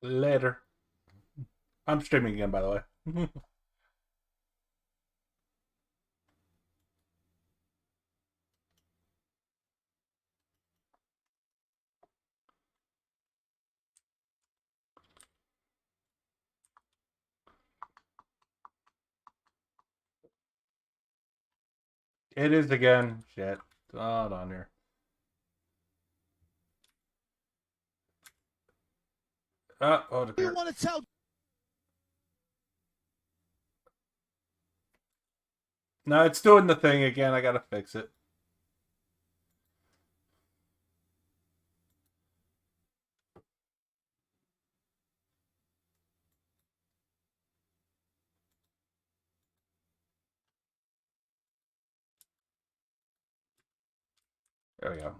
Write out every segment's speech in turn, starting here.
Later. I'm streaming again, by the way. It is again. Shit. Hold on here. Oh, You want to tell? No, it's doing the thing again. I gotta fix it. There we go.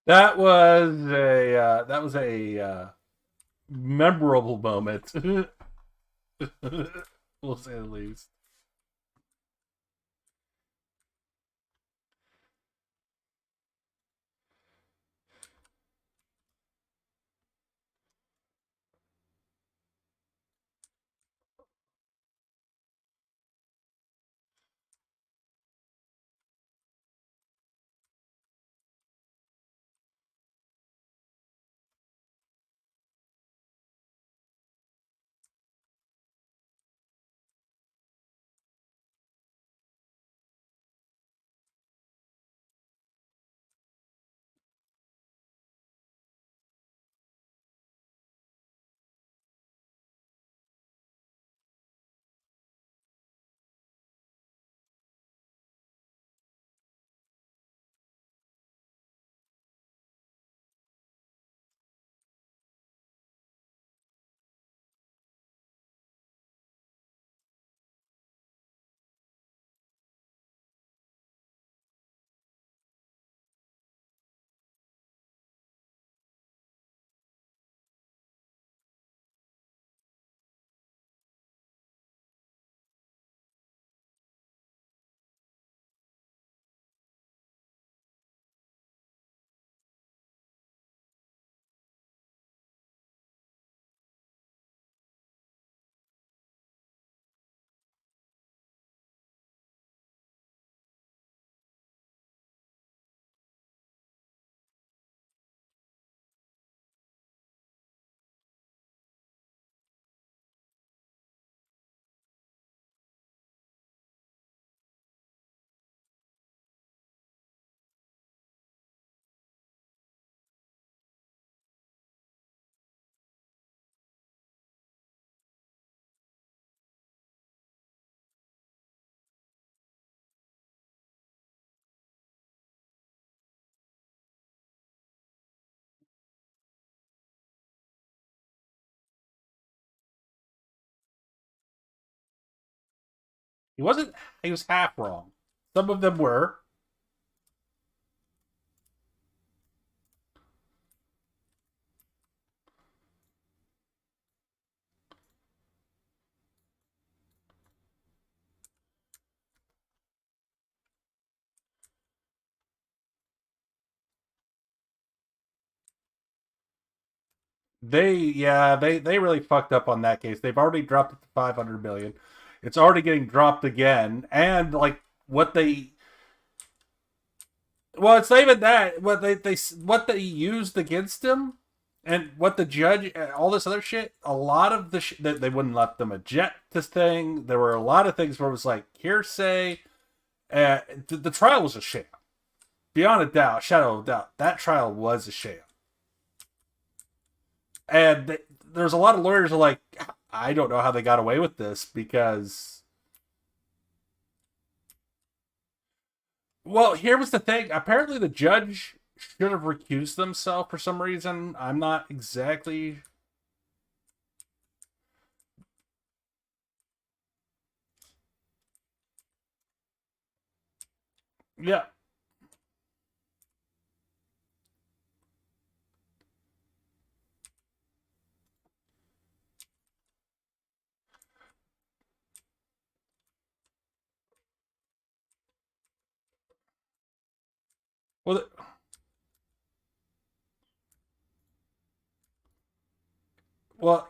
That was a memorable moment. We'll say the least. He wasn't. He was half wrong. Some of them were. They really fucked up on that case. They've already dropped it to 500 million. It's already getting dropped again, and like what they well, it's not even that. What they used against him, and what the judge, all this other shit. A lot of that they wouldn't let them eject this thing. There were a lot of things where it was like hearsay. The trial was a sham, beyond a doubt, shadow of a doubt. That trial was a sham, and there's a lot of lawyers who are like, I don't know how they got away with this because well, here was the thing. Apparently, the judge should have recused themselves for some reason. I'm not exactly. Yeah. Well, well,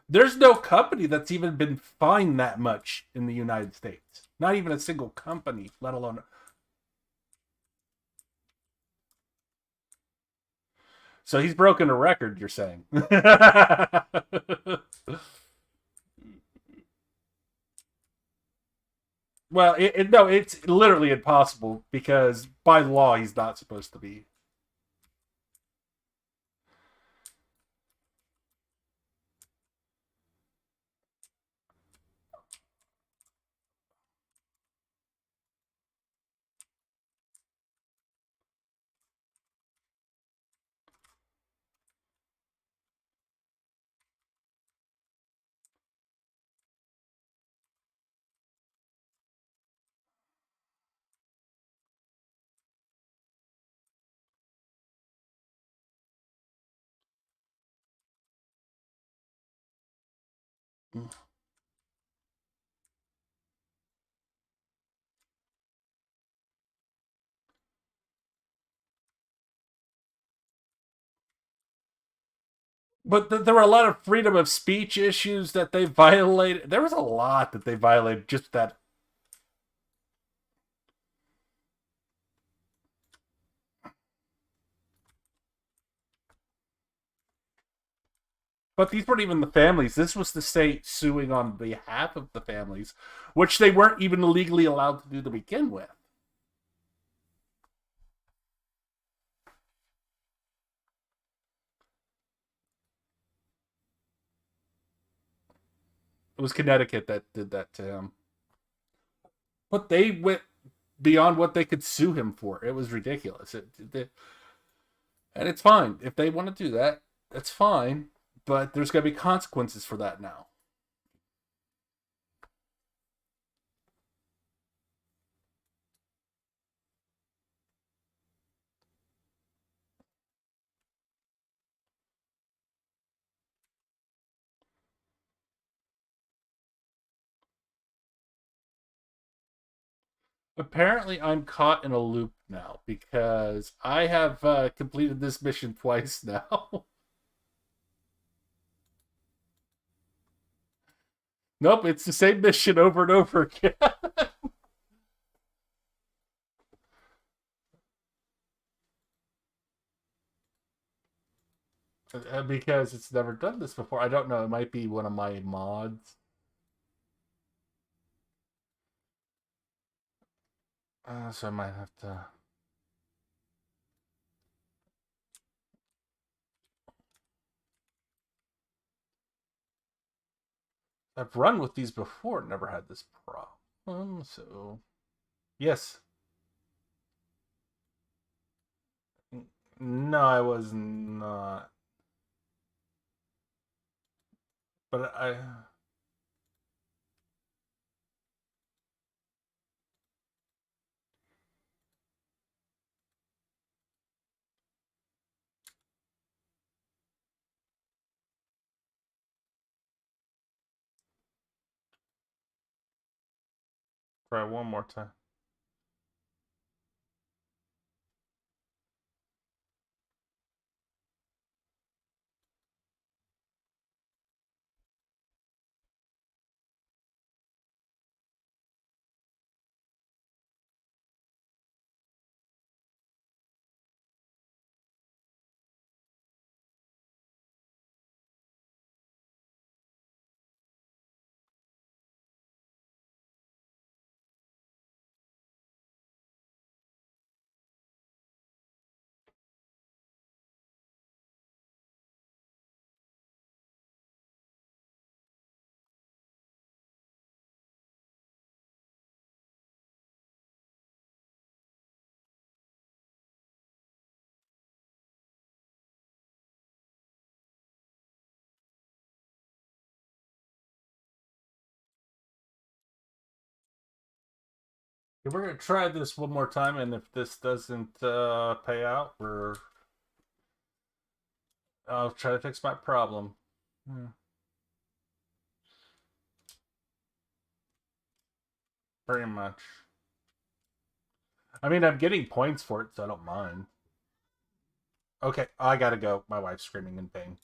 there's no company that's even been fined that much in the United States. Not even a single company, let alone. So he's broken a record. You're saying? Well, no, it's literally impossible because by law he's not supposed to be. But there were a lot of freedom of speech issues that they violated. There was a lot that they violated. Just that. But these weren't even the families. This was the state suing on behalf of the families, which they weren't even legally allowed to do to begin with. It was Connecticut that did that to him. But they went beyond what they could sue him for. It was ridiculous. And it's fine. If they want to do that, that's fine. But there's going to be consequences for that now. Apparently, I'm caught in a loop now because I have completed this mission twice now. Nope, it's the same mission over and over again. Because it's never done this before. I don't know. It might be one of my mods. So I might have to. I've run with these before, never had this problem. So, yes. No, I was not. But I. Try one more time. We're gonna try this one more time, and if this doesn't pay out, I'll try to fix my problem. Hmm. Pretty much. I mean, I'm getting points for it, so I don't mind. Okay, I gotta go. My wife's screaming in pain.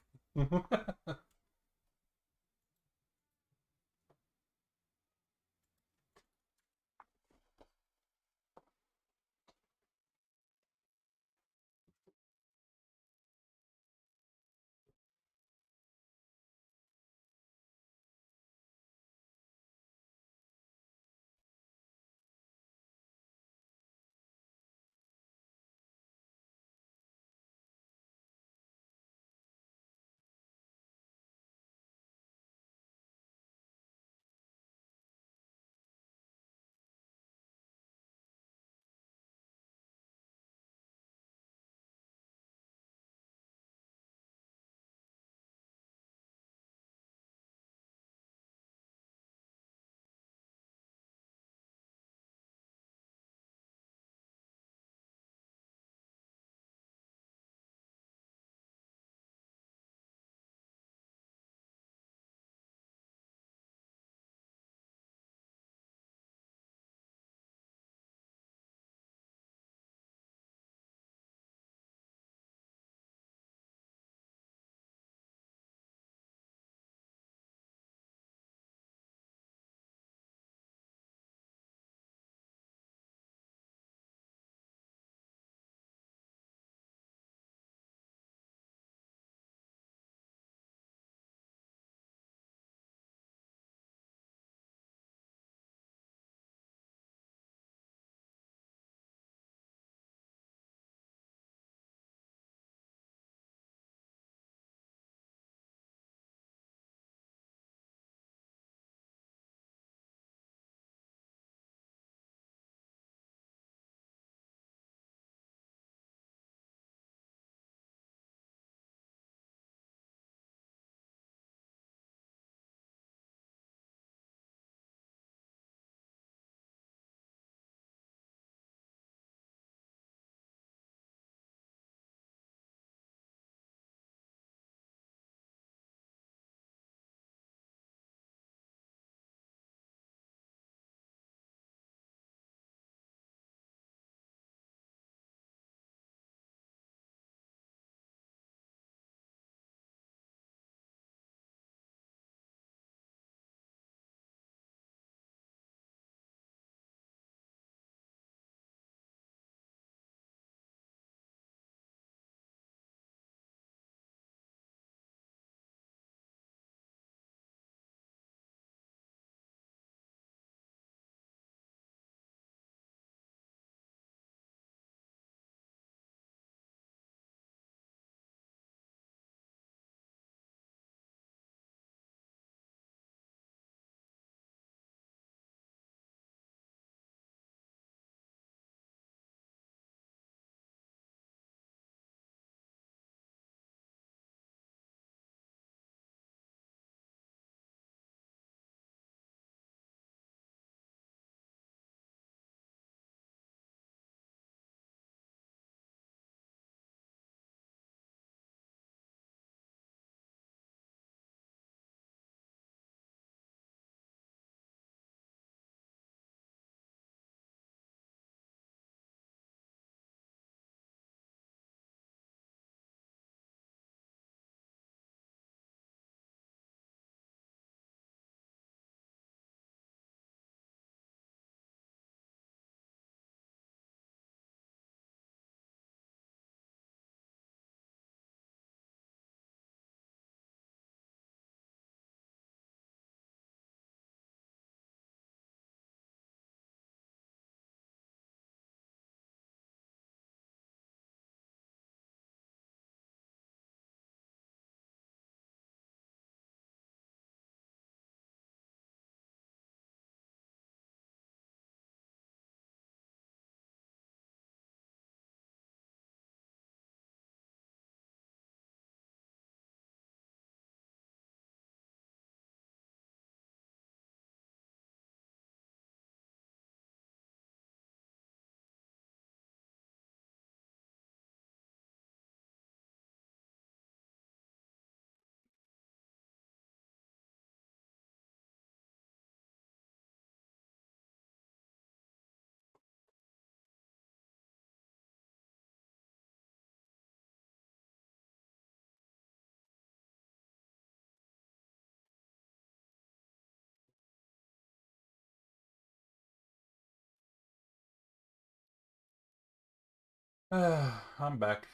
I'm back.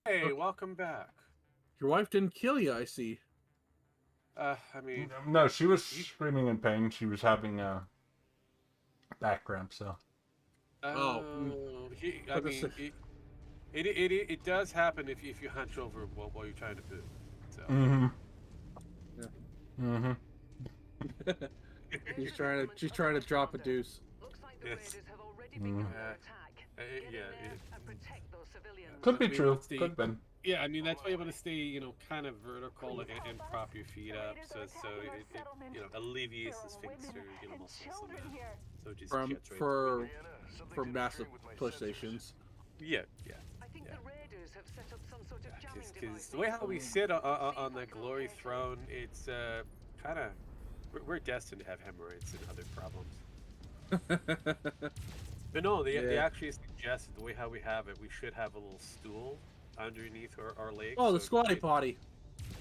Hey, welcome back. Your wife didn't kill you, I see. I mean, No, she was screaming in pain. She was having a back cramp, so. Oh, I mean, it does happen if you hunch over while you're trying to poop. So. Mm-hmm. Yeah. Mm-hmm. she's trying to drop a deuce. Looks like the Yes. raiders have already begun their attack. Get Yeah. in there and protect those civilians. Could be I mean, true. let's see. Could have been. Yeah, I mean that's why you want to stay, kind of vertical and prop your feet up, so it alleviates the sphincter, muscles and that. So it just gets right For massive push stations. Yeah. I think the raiders have set up some sort of jamming Because device. the way how we sit on the glory throne, it's kind of we're destined to have hemorrhoids and other problems. But no, they actually suggested the way how we have it, we should have a little stool underneath our legs. Oh, the squatty potty.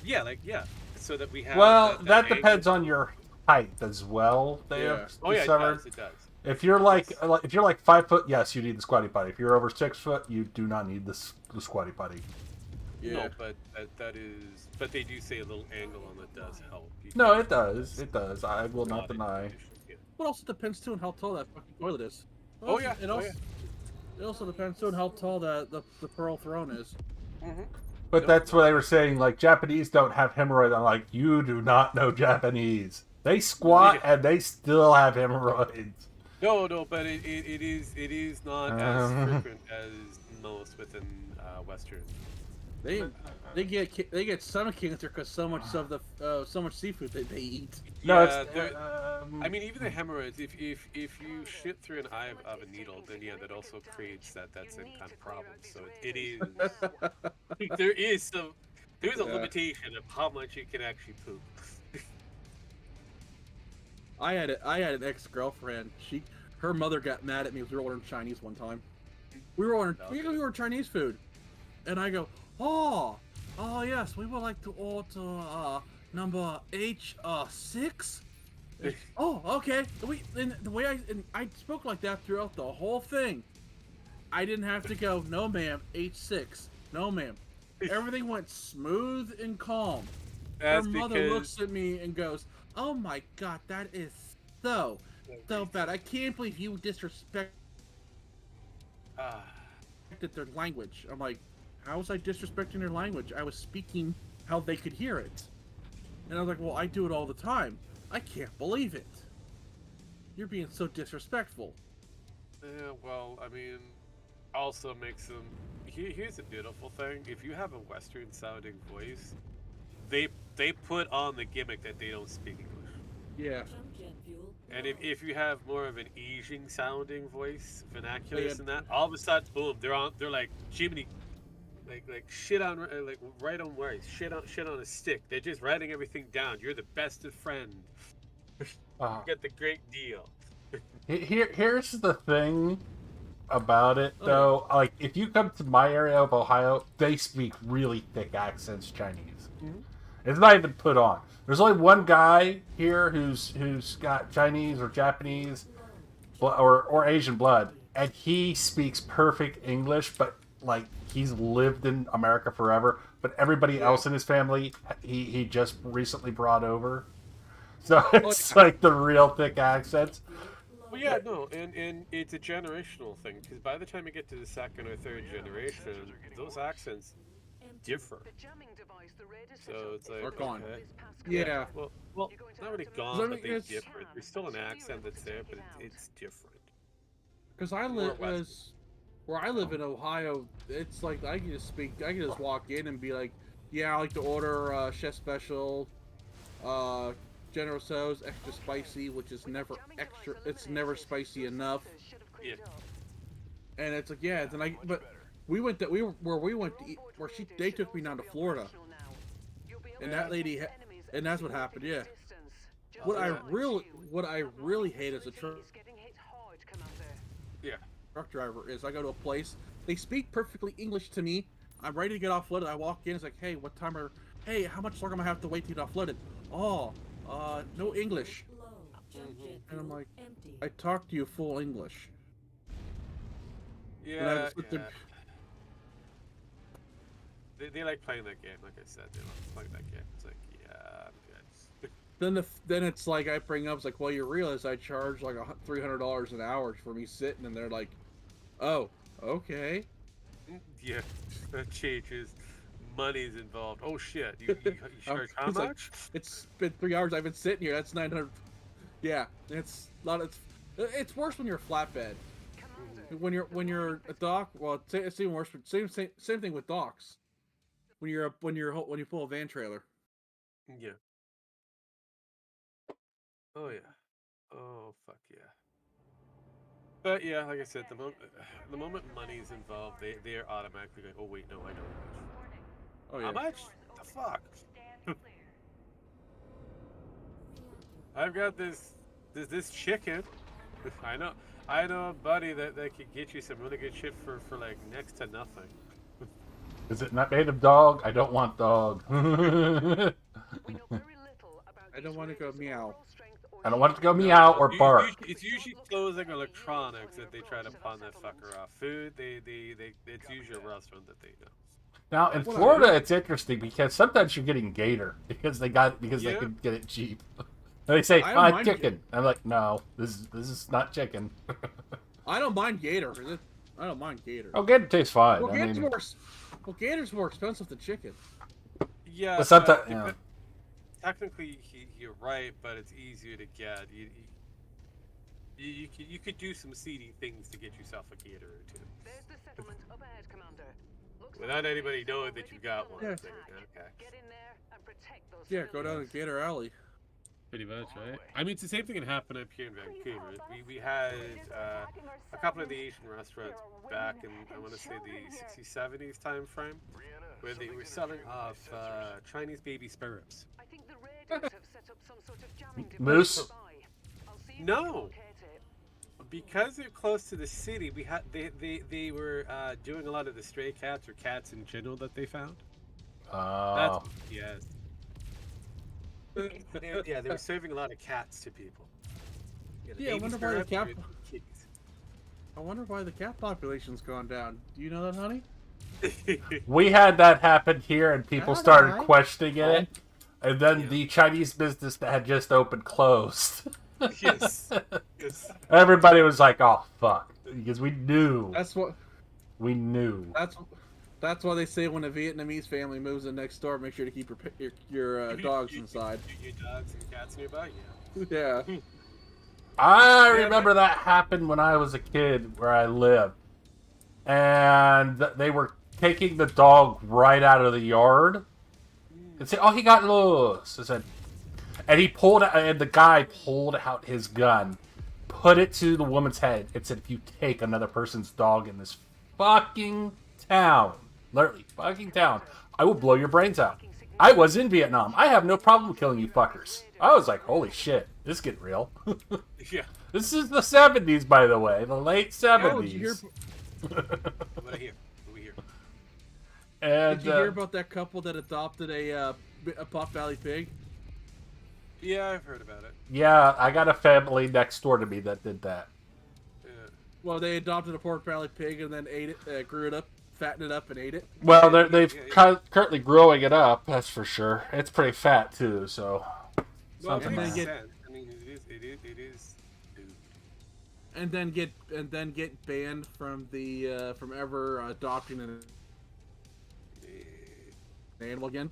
Yeah, so that we have. Well, that angle. depends on your height as well. They have Oh yeah, discovered. it does. If you're like 5 foot, yes, you need the squatty potty. If you're over 6 foot, you do not need the squatty potty. Yeah. No, but that is. But they do say a little angle on it does help. No, it does. It does. I will not deny. But also depends too on how tall that fucking toilet is. Oh yeah. It also depends too on how tall the pearl throne is. Mm-hmm. But that's what they were saying. Like, Japanese don't have hemorrhoids. I'm like, you do not know Japanese. They squat and they still have hemorrhoids. No, but it is not as frequent as most within Western. They get stomach cancer because so much seafood that they eat. No, Yeah, I mean, even the hemorrhoids. If you shit through an eye of a needle, then yeah, that also creates that's a kind of problem. So it is. There's a limitation of how much you can actually poop. I had an ex-girlfriend. Her mother got mad at me because we were ordering Chinese one time. We were ordering Chinese food, and I go, oh yes, we would like to order number H6. Oh, okay. The way I spoke like that throughout the whole thing. I didn't have to go, no ma'am, H6, no ma'am. Everything went smooth and calm. Her mother looks at me and goes, oh my god, that is so bad. I can't believe you disrespected their language. I'm like, how was I disrespecting their language? I was speaking how they could hear it. And I was like, well, I do it all the time. I can't believe it. You're being so disrespectful. Yeah, well, I mean, also makes them. Here's a beautiful thing: if you have a Western-sounding voice, they put on the gimmick that they don't speak English. Yeah. And if you have more of an Asian-sounding voice, vernaculars and that, all of a sudden, boom, they're like Jiminy, like shit on like right on words, shit on a stick. They're just writing everything down. You're the best of friends. You get the great deal. Here's the thing about it, though. Like, if you come to my area of Ohio, they speak really thick accents Chinese. Mm-hmm. It's not even put on. There's only one guy here who's got Chinese or Japanese or Asian blood, and he speaks perfect English, but like he's lived in America forever. But everybody else in his family, he just recently brought over. So it's like the real thick accents. Well, yeah, no, and it's a generational thing, because by the time you get to the second or third generation, those accents differ. So it's like, Or gone. okay. Yeah. Well, not really gone, but they differ. There's still an accent that's there, but it's different. Because where I live in Ohio, it's like I can just walk in and be like, yeah, I like to order chef special, General Tso's extra spicy, which is never extra. It's never spicy enough. Yeah. And it's like, yeah. Then but we went to eat, they took me down to Florida, and that lady, and that's what happened. Yeah. What I really hate as a truck driver is I go to a place, they speak perfectly English to me. I'm ready to get offloaded. I walk in, it's like, hey, how much longer am I have to wait to get offloaded? Oh, no English. And I'm like, I talk to you full English. Yeah, yeah. They like playing that game, like I said. They like playing that game. It's like, yeah, I'm good. Then it's like I bring up, it's like, well, you realize I charge like $300 an hour for me sitting, and they're like, oh, okay. Yeah, that changes. Money's involved. Oh shit! You charge how It's like, much? it's been 3 hours I've been sitting here. That's 900. Yeah, it's a lot. It's worse when you're a flatbed. When you're a dock, well, it's even worse. Same thing with docks. When you pull a van trailer. Yeah. Oh yeah. Oh fuck yeah. But yeah, like I said, the moment money's involved, they are automatically going, oh wait, no, I know Oh how yeah. much. The fuck. I've got this chicken. I know a buddy that could get you some really good shit for like next to nothing. Is it not made of dog? I don't want dog. We know very little about I don't want to go meow. I don't want it to go meow or bark. It's usually closing electronics that they try to pawn that fucker off. Food, it's usually a restaurant that they do. Now in Florida, it's interesting because sometimes you're getting gator because they Yeah. can get it cheap. And they say, I don't mind chicken. I'm like, no, this is not chicken. I don't mind gator. I don't mind gator. Oh, gator tastes fine. Well, I mean, gator's more expensive than chicken. Yeah, but sometimes, yeah. Technically, you're right, but it's easier to get. You could do some seedy things to get yourself a gator or two. There's the settlement up ahead, Commander. Looks Without like anybody the knowing raiders that are you ready got for one. Yeah. Okay. Get in there and protect those Yeah, go down to Gator Alley. Pretty much, right? I mean, it's the same thing that happened up here in Vancouver. We had a couple of the Asian restaurants back in, I want to say, the 60s, 70s time frame, where they were selling off Chinese baby spare ribs. I think the raiders have set up some sort of jamming device Moose? nearby. I'll see if I can No. locate it. Because they're close to the city, they were doing a lot of the stray cats or cats in general that they found. Oh. Yes. They were serving a lot of cats to people. Yeah, I baby wonder why spare the ribs cat. were kitties. I wonder why the cat population's gone down. Do you know that, honey? We had that happen here, and people started questioning it. And then Yeah. the Chinese business that had just opened closed. Yes. Everybody was like, "Oh fuck," because we knew. We knew. That's why they say when a Vietnamese family moves in next door, make sure to keep your dogs inside. Your dogs and cats nearby. Yeah. I remember that happened when I was a kid where I lived, and they were taking the dog right out of the yard and say, "Oh, he got loose." I said, and the guy pulled out his gun, put it to the woman's head, and said, "If you take another person's dog in this fucking town, literally fucking town, I will blow your brains out." I was in Vietnam. I have no problem killing you fuckers. I was like, holy shit, this is getting real. Yeah. This is the 70s, by the way, the late 70s. Oh, did you hear? Over here. And, Did you hear about that couple that adopted a Pot Valley pig? Yeah, I've heard about it. Yeah, I got a family next door to me that did that. Yeah. Well, they adopted a Pork Valley pig and then ate it, grew it up, fattened it up, and ate it. Well, they've currently growing it up, that's for sure. It's pretty fat, too, so... Well, something it makes like sense. I mean, it is. And then get banned from the from ever adopting an animal again.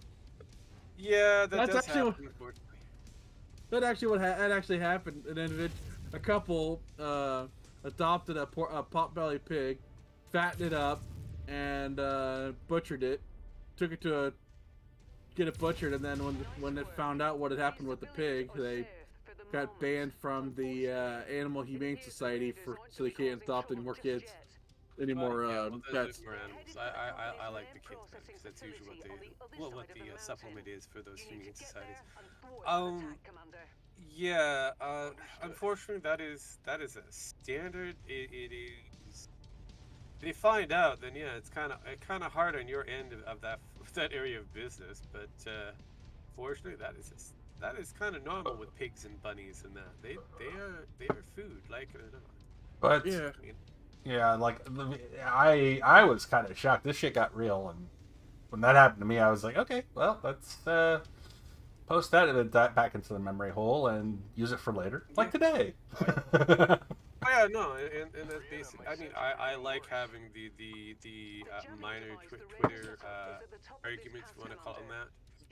Yeah, That's does actually happen, unfortunately. That actually happened. A couple adopted a potbelly pig, fattened it up, and butchered it. Took it to get it butchered, and then when it found out what had happened with the pig, they got banned from the Animal Humane Society so they can't adopt any more kids, any more pets. More animals. I like the kid things. That's usually what the supplement is for those humane societies. Yeah. Unfortunately, that is a standard. It is. They find out, then yeah, it's kind of hard on your end of that area of business. But fortunately, that is kind of normal with pigs and bunnies and that. They are food, like it or not. But Yeah. Yeah, like I was kind of shocked. This shit got real, and when that happened to me, I was like, okay, well, let's post that and that back into the memory hole and use it for later, like today. Oh yeah, no, and that's basic. I mean, I like having the minor Twitter arguments, if you want to call them that,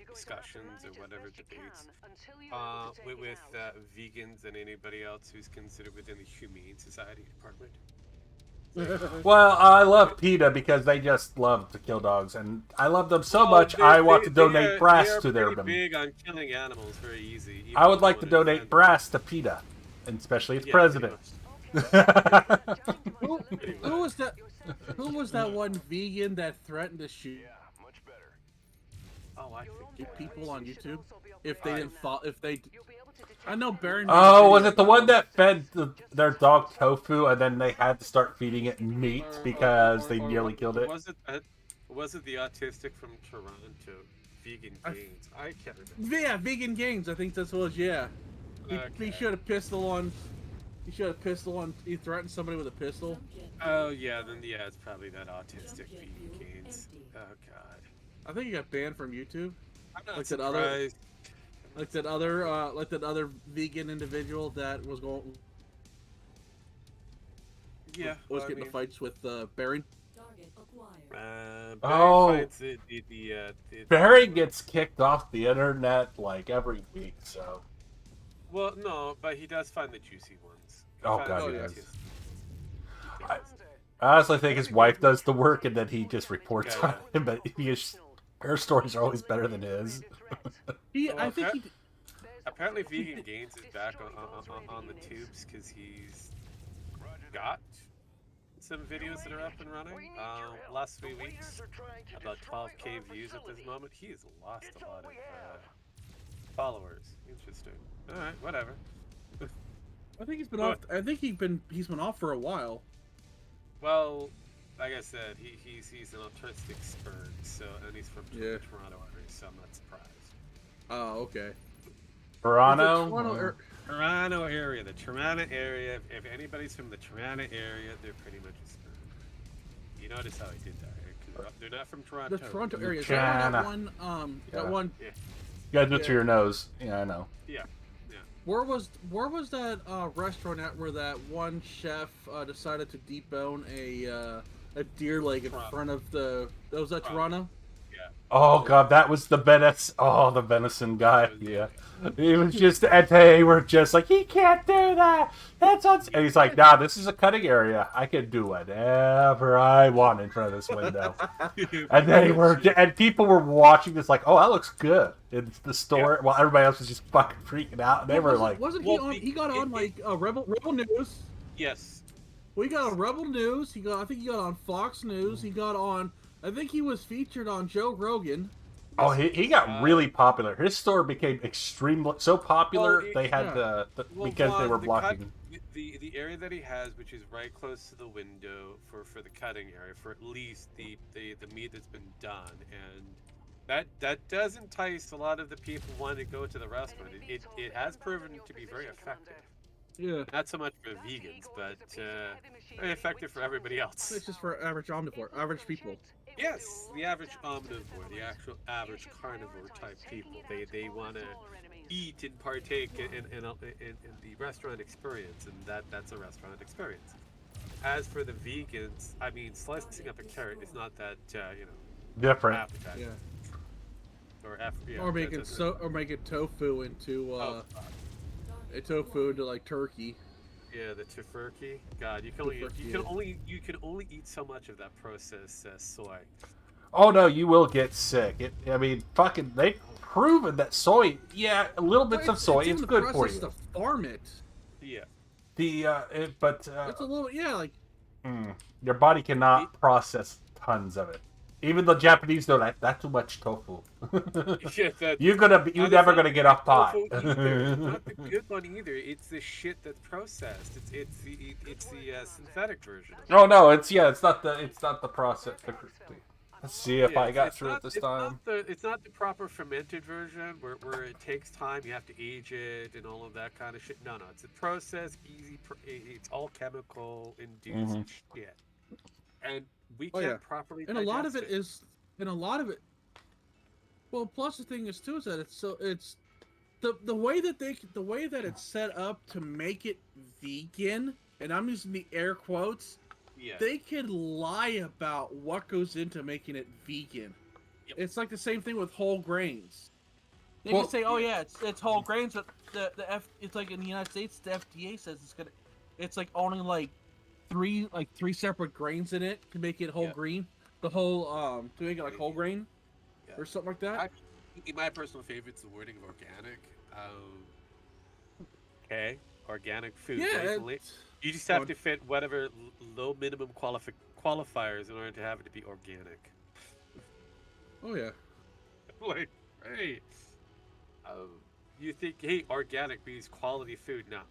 discussions or whatever debates, with vegans and anybody else who's considered within the Humane Society department. Well, I love PETA because they just love to kill dogs, and I love them so Well, much. I want to donate they brass are to their. pretty big on killing animals, very easy. I would like to donate brass to PETA, and especially its president. Who was that? Who was that one vegan that threatened to shoot Oh, I think people on YouTube if they didn't follow? If they, I know Baron. Oh, was it the one that fed their dog tofu, and then they had to start feeding it meat because they nearly killed it? Was it the autistic from Toronto? Vegan Gains. I can't remember. Yeah, vegan games. I think that's what it was. Yeah, he should have pistol on. He should have pistol on. He threatened somebody with a pistol. Oh yeah, then yeah, it's probably that autistic Vegan Gains. Oh god. I think he got banned from YouTube. I'm not Like surprised. that other vegan individual that was going. Yeah, Was getting the fights with Baron. Oh. Barry gets kicked off the internet like every week, so. Well, no, but he does find the juicy ones. Oh, God, he he does. does. I honestly think his wife does the work and then he just reports on him, but her stories are always better than his. I think he. Apparently, Vegan Gains is back on the tubes because he's got some videos that are up and running. Last 3 weeks, about 12K views at this moment. He has lost a lot of followers. Interesting. All right, whatever. I think he's been off. I think he's been off for a while. Well, like I said, he's an autistic spurg, so and he's from the Toronto area, so I'm not surprised. Oh, okay. Toronto? Toronto area, the Toronto area. If anybody's from the Toronto area, they're pretty much a spurg. You notice how I did that, right? 'Cause they're not from Toronto. The Toronto area. Is China. that one? That one. Yeah. You gotta do it to your nose. Yeah, I know. Yeah. Where was that restaurant at where that one chef decided to debone a deer leg in front of the? Was that Toronto? Yeah. Oh god, that was the venison. Oh, the venison guy. Yeah, he was just, and they were just like, he can't do that. That's and he's like, nah, this is a cutting area. I can do whatever I want in front of this window. And they were, and people were watching this like, oh, that looks good. It's the store, while everybody else was just fucking freaking out. And they were like, wasn't he on? He got on like Rebel News. Yes. We got on Rebel News. I think he got on Fox News. He got on. I think he was featured on Joe Rogan. Oh, he got really popular. His store became extremely so popular. They had because they were blocking. The area that he has, which is right close to the window for the cutting area, for at least the meat that's been done, and that does entice a lot of the people wanting to go to the restaurant. It has proven to be very effective. Yeah. Not so much for vegans, but very effective for everybody else. It's just for average omnivore, average people. Yes, the average omnivore, the actual average carnivore type people. They want to eat and partake in the restaurant experience, and that's a restaurant experience. As for the vegans, I mean, slicing up a carrot is not that Different. appetizing. Yeah. Or making tofu into a tofu into like turkey. Yeah, the tofurkey. God, you can only eat so much of that processed soy. Oh no, you will get sick. I mean, fucking, they've proven that soy. Yeah, a little bits of soy is good for you. To farm it. Yeah. It's a little like. Your body cannot process tons of it. Even the Japanese know that's too much tofu. You're never gonna get off pot. Not the good one either. It's the shit that's processed. It's the synthetic version. Oh no, it's not the process. Let's see if Yeah, I got it's through it not, this it's time. not it's not the proper fermented version where it takes time. You have to age it and all of that kind of shit. No, it's a process. It's all chemical induced Mm-hmm. shit, and we Oh yeah, can't properly and a lot of digest it is, and a lot of it. Well, plus the thing is too is that it's the way that the way that it's set up to make it vegan, and I'm using the air quotes. Yeah. They can lie about what goes into making it vegan. Yep. It's like the same thing with whole grains. They Well, can say, "Oh yeah. yeah, it's whole grains," but it's like in the United States, the FDA says it's like only like three separate grains in it to make it whole Yeah. green, the whole to make it like whole grain Yeah. or something like that. My personal favorite's the wording of organic. Okay, organic food. Yeah, You just have to fit whatever low minimum qualifiers in order to have it to be organic. oh yeah. Like, hey, you think, hey, organic means quality food? Nah.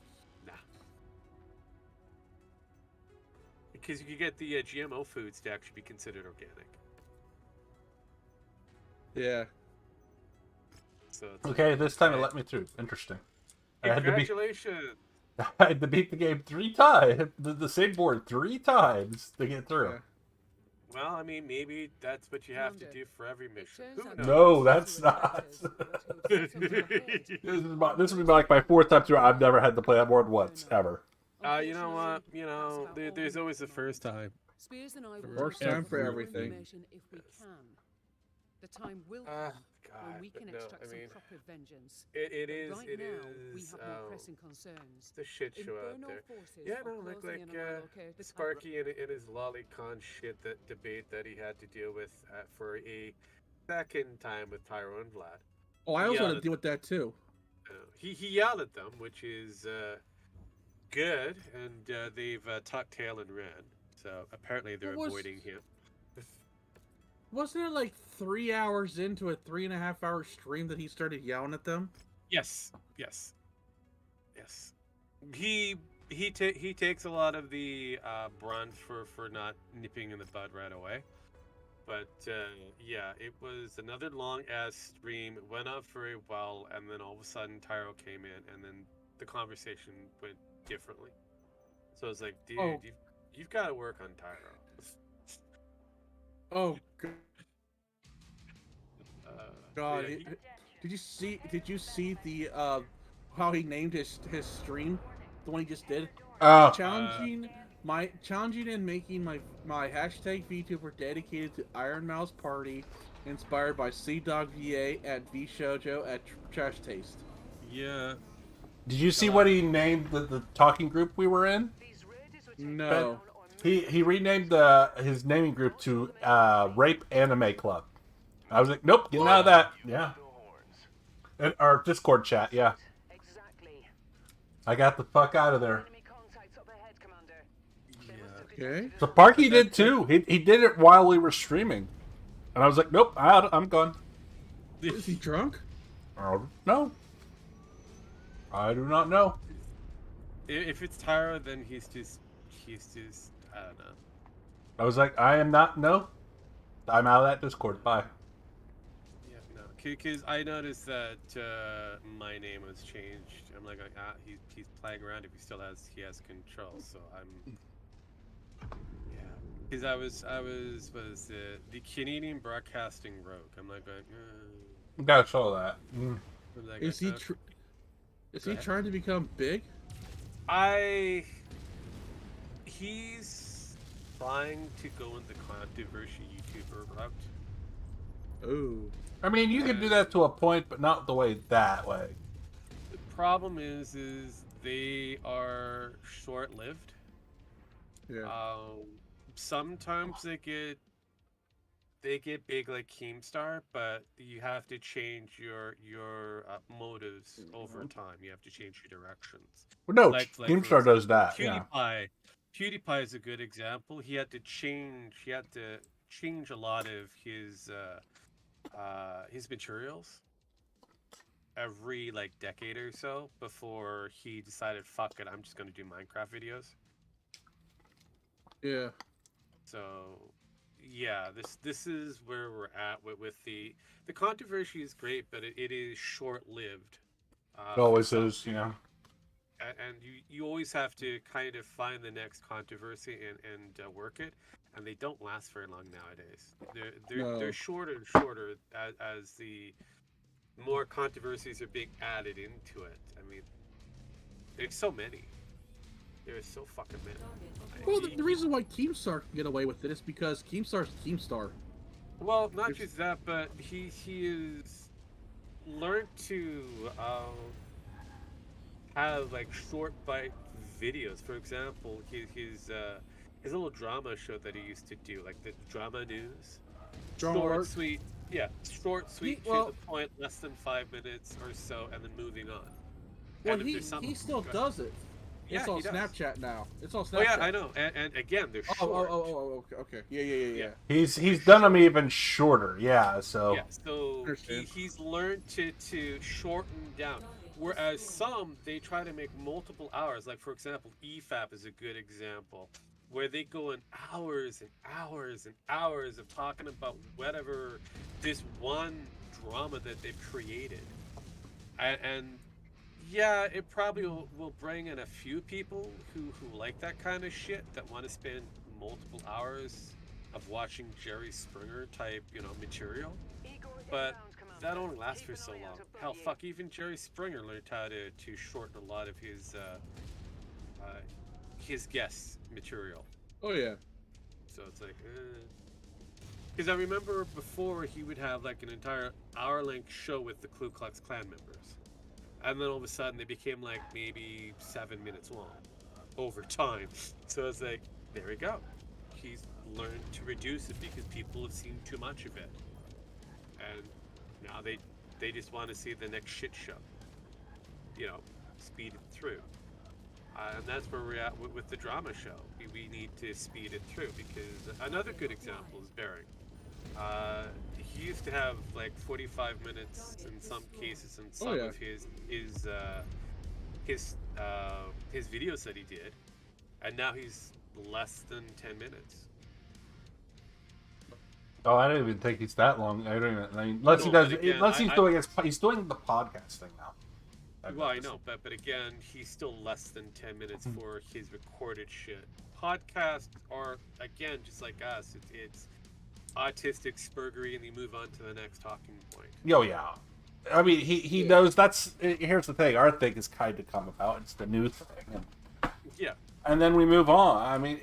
Because you can get the GMO foods to actually be considered organic. Yeah. So it's okay, like, this time it okay. let me through. Interesting. Congratulations. I had to beat the game 3 times, the same board 3 times to get through. Yeah. Well, I mean, maybe that's what you have to do for every mission. Who knows? No, that's not. This will be like my 4th time through. I've never had to play that board once ever. You know what? You know, there's always the first time. Spears and I will First do time for more everything. information if we can. The time will come when God, we but can no, extract I some mean, proper vengeance. it But is, right it now, we is, have more pressing concerns. the shit show out Infernal there. forces Yeah, are no, like closing in on our located Sparky and his lolicon shit, that debate that he had to deal with for a second time with Tyro and Vlad. Oh, I also had to deal with that too. He yelled at them, which is good, and they've tucked tail and ran. So apparently they're avoiding him. Wasn't it like 3 hours into a 3.5 hour stream that he started yelling at them? Yes. He takes a lot of the brunt for not nipping in the bud right away. But yeah, it was another long ass stream. It went off very well, and then all of a sudden Tyro came in, and then the conversation went differently. So I was like, dude, you've got to work on Tyro. Oh God! Yeah, Did you see the how he named his stream? The one he just did. Oh, Challenging and making my hashtag VTuber dedicated to Iron Mouse Party, inspired by CDogVA at VShojo at Trash Taste. yeah. did you see what he named the talking group we were in? No. He renamed his naming group to Rape Anime Club. I was like, nope, getting out of that. Yeah. And our Discord chat, yeah. Exactly. I got the fuck out of there. Enemy contacts up ahead, Commander. Okay. So Parky did too. He did it while we were streaming. And I was like, nope, I'm gone. Is he drunk? No. I do not know. If it's Tyro, then he's just I don't know. I was like, I am not, no. I'm out of that Discord, bye. Yeah, no, because I noticed that my name was changed. I'm like, he's playing around if he has control. So I'm, yeah, because I was what is it? The Canadian Broadcasting Rogue. I'm like going, You gotta show that. I'm like, Is he trying to become big? He's trying to go in the controversy YouTuber route. Oh. I mean, you can do that to a point, but not the way that way. The problem is they are short-lived. Yeah. Sometimes they get big like Keemstar, but you have to change your motives over time. You have to change your directions. Well, no, Like GameStar does that. Yeah. PewDiePie is a good example. He had to change a lot of his materials every like decade or so before he decided, fuck it, I'm just gonna do Minecraft videos. Yeah. So yeah, this is where we're at with the controversy is great, but it is short lived. It always is, yeah. And you always have to kind of find the next controversy and work it, and they don't last very long nowadays. They're No. shorter and shorter as the more controversies are being added into it. I mean, there's so many. There's so fucking many. Well, the reason why Keemstar can get away with it is because Keemstar's Keemstar. Well, not just that, but he is learned to have like short bite videos. For example, his little drama show that he used to do, like the drama news, Drama short, alert. sweet, yeah, short, sweet, to the point, less than 5 minutes or so, and then moving on. Well, And if he there's something- he still does it. Yeah, It's on he does. Snapchat now. It's on Snapchat. Oh yeah, I know. And again, they're short. Okay. Yeah. He's done them even shorter, yeah. So Yeah, so Understand. he's learned to shorten down. Whereas some, they try to make multiple hours. Like, for example, EFAP is a good example, where they go in hours and hours and hours of talking about whatever, this one drama that they've created. And yeah, it probably will bring in a few people who like that kind of shit, that want to spend multiple hours of watching Jerry Springer type, material. But that only lasts for so long. Hell, fuck, even Jerry Springer learned how to shorten a lot of his guest material. Oh yeah. So it's like, because I remember before he would have like an entire hour-length show with the Ku Klux Klan members, and then all of a sudden they became like maybe 7 minutes long over time. So it's like, there we go. He's learned to reduce it because people have seen too much of it, and now they just want to see the next shit show. Speed it through. And that's where we're at with the drama show. We need to speed it through, because another good example is Bering. He used to have like 45 minutes in some cases in some of his videos that he did, and now he's less than 10 minutes. oh, I don't even think he's that long. I don't even. I mean, unless he No, does, but again, unless he's doing the podcast thing now. Well, I know, but again, he's still less than 10 minutes for his recorded shit. Podcasts are, again, just like us. It's autistic spurgery, and they move on to the next talking point. Oh yeah, I mean he knows that's. Here's the thing: our thing is kind of come about. It's the new thing, Yeah. and then we move on. I mean,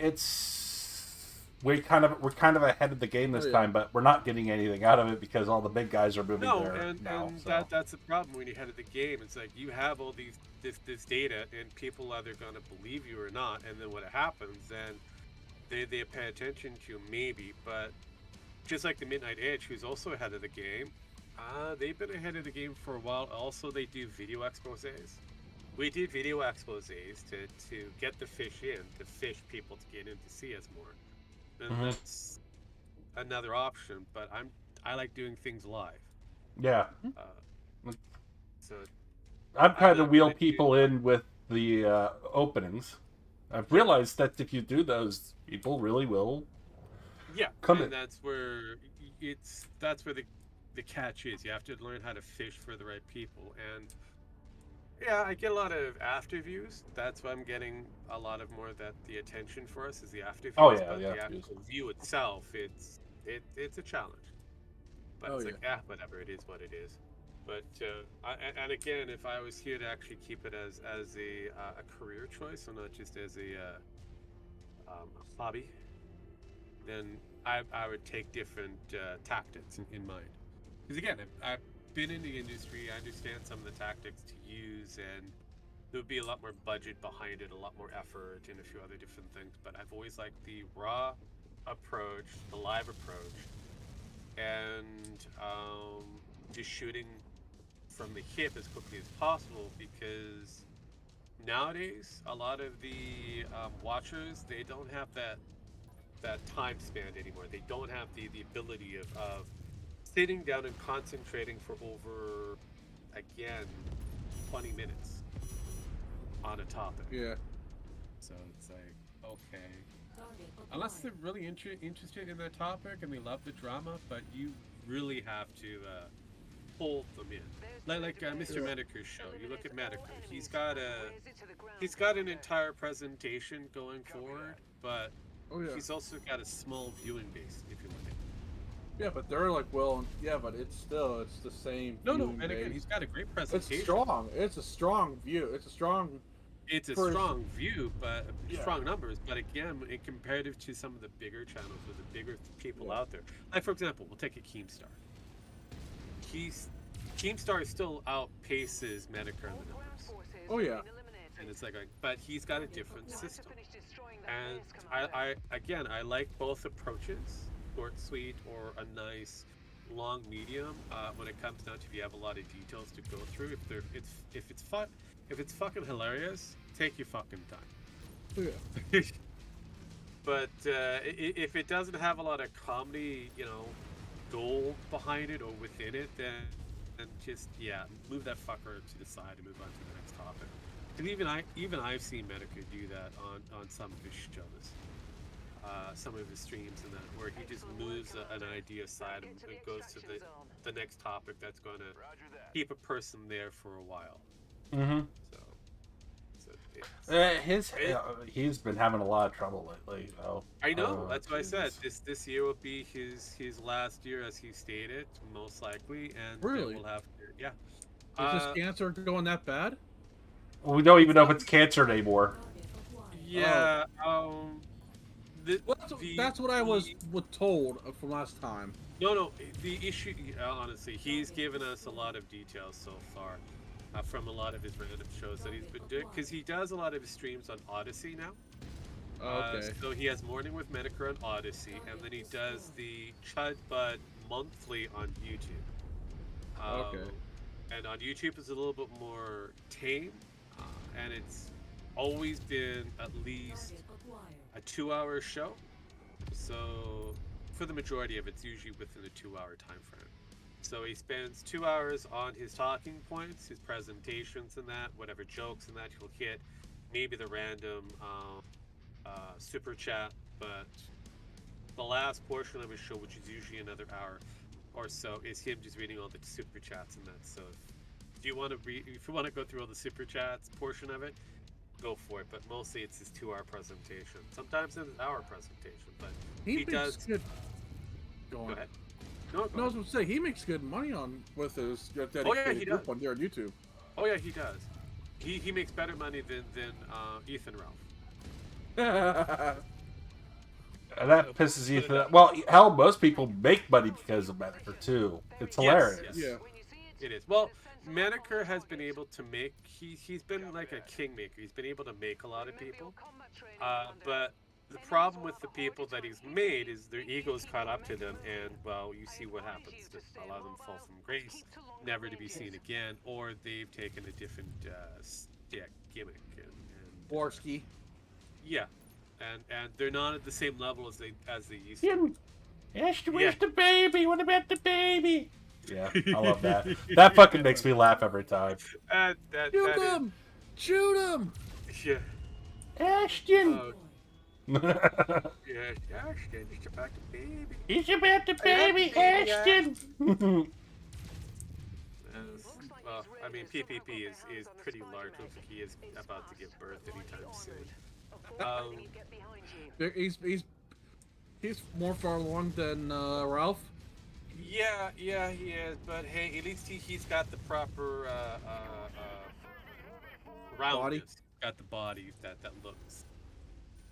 we're kind of ahead of the game this time, but we're not getting anything out of it because all the big guys are moving there now. So. That's the problem when you're ahead of the game. It's like you have all this data, and people either going to believe you or not, and then when it happens, then they pay attention to you maybe. But just like the Midnight Edge, who's also ahead of the game, they've been ahead of the game for a while. Also, they do video exposés. We do video exposés to get the fish in, to fish people to get in to see us more. And that's another option, but I like doing things live. Yeah. So I'm trying to wheel people in with the openings. I've realized that if you do those, people really will. Yeah, come and in. that's where the catch is. You have to learn how to fish for the right people, and yeah, I get a lot of after views. That's why I'm getting a lot of more that the attention for us is the after views. Oh, yeah, but the the after views. actual view itself, it's a challenge. But it's like, whatever, it is what it is. But and again, if I was here to actually keep it as a career choice, and not just as a hobby, then I would take different tactics in mind. Because again, I've been in the industry, I understand some of the tactics to use, and there would be a lot more budget behind it, a lot more effort, and a few other different things. But I've always liked the raw approach, the live approach, and just shooting from the hip as quickly as possible, because nowadays a lot of the watchers, they don't have that time span anymore. They don't have the ability of sitting down and concentrating for over, again, 20 minutes on a topic. Yeah. So it's like, okay, unless they're really interested in that topic and they love the drama, but you really have to hold them in. Like Mr. Mediker's show. You look at Mediker. He's got an entire presentation going forward, but he's also got a small viewing base. If you look at it. Yeah, but they're like, well, yeah, but it's the same. No, and again, he's got a great presentation. It's strong. It's a strong view. It's a strong. It's a strong view, but strong numbers. But again, in comparative to some of the bigger channels with the bigger people out there, like for example, we'll take a Keemstar. Keemstar still outpaces Mediker in the numbers. Oh yeah. And it's like, but he's got a different system. And I like both approaches. Short, sweet, or a nice long medium. When it comes down to if you have a lot of details to go through, if it's fucking hilarious, take your fucking time. Yeah. But if it doesn't have a lot of comedy, gold behind it or within it, then just move that fucker to the side and move on to the next topic. And even I've seen Medica do that on some of his shows. Some of his streams and that, where he just moves an idea aside and goes to the next topic that's going to keep a person there for a while. Mm-hmm. He's been having a lot of trouble lately, though. I know. That's what I said. This year will be his last year, as he stated, most likely, and really, we'll have to, Is this cancer going that bad? Well, we don't even know if it's cancer anymore. Yeah. That's what I was told from last time. No. The issue, honestly, he's given us a lot of details so far from a lot of his random shows that he's been doing, because he does a lot of his streams on Odyssey now. Okay. So he has Morning with Mediker on Odyssey, and then he does the Chud Bud monthly on YouTube. Okay. And on YouTube it's a little bit more tame, and it's always been at least a 2-hour show. So for the majority of it, it's usually within a 2-hour time frame. So he spends 2 hours on his talking points, his presentations and that, whatever jokes and that he'll hit, maybe the random super chat, but the last portion of his show, which is usually another hour or so, is him just reading all the super chats and that. So if you want to go through all the super chats portion of it, go for it, but mostly it's his 2-hour presentation. Sometimes it's an hour presentation, but he does. Good. Go ahead. No, I was going to say he makes good money with his dedicated group on YouTube. Oh yeah, he does. He makes better money than Ethan Ralph. That pisses Ethan. Well, hell, most people make money because of Mediker too. It's hilarious. Yes. Yeah, it is. Well, Mediker has been able to make. He's been like a kingmaker. He's been able to make a lot of people. But the problem with the people that he's made is their egos caught up to them, and well, you see what happens. Just a lot of them fall from grace, never to be seen again, or they've taken a different gimmick and Borski. Yeah, and they're not at the same level as they used to. Jim, where's the baby? What about the baby? Yeah, I love that. That fucking makes me laugh every time. Shoot him! Yeah. Ashton! Yeah, Ashton, it's about the baby. It's about the baby, Ashton! Well, I mean, PPP is pretty large. Looks like he is about to give birth anytime soon. He's more far along than Ralph. Yeah, he is. But hey, at least he's got the proper roundness. Got the body that looks.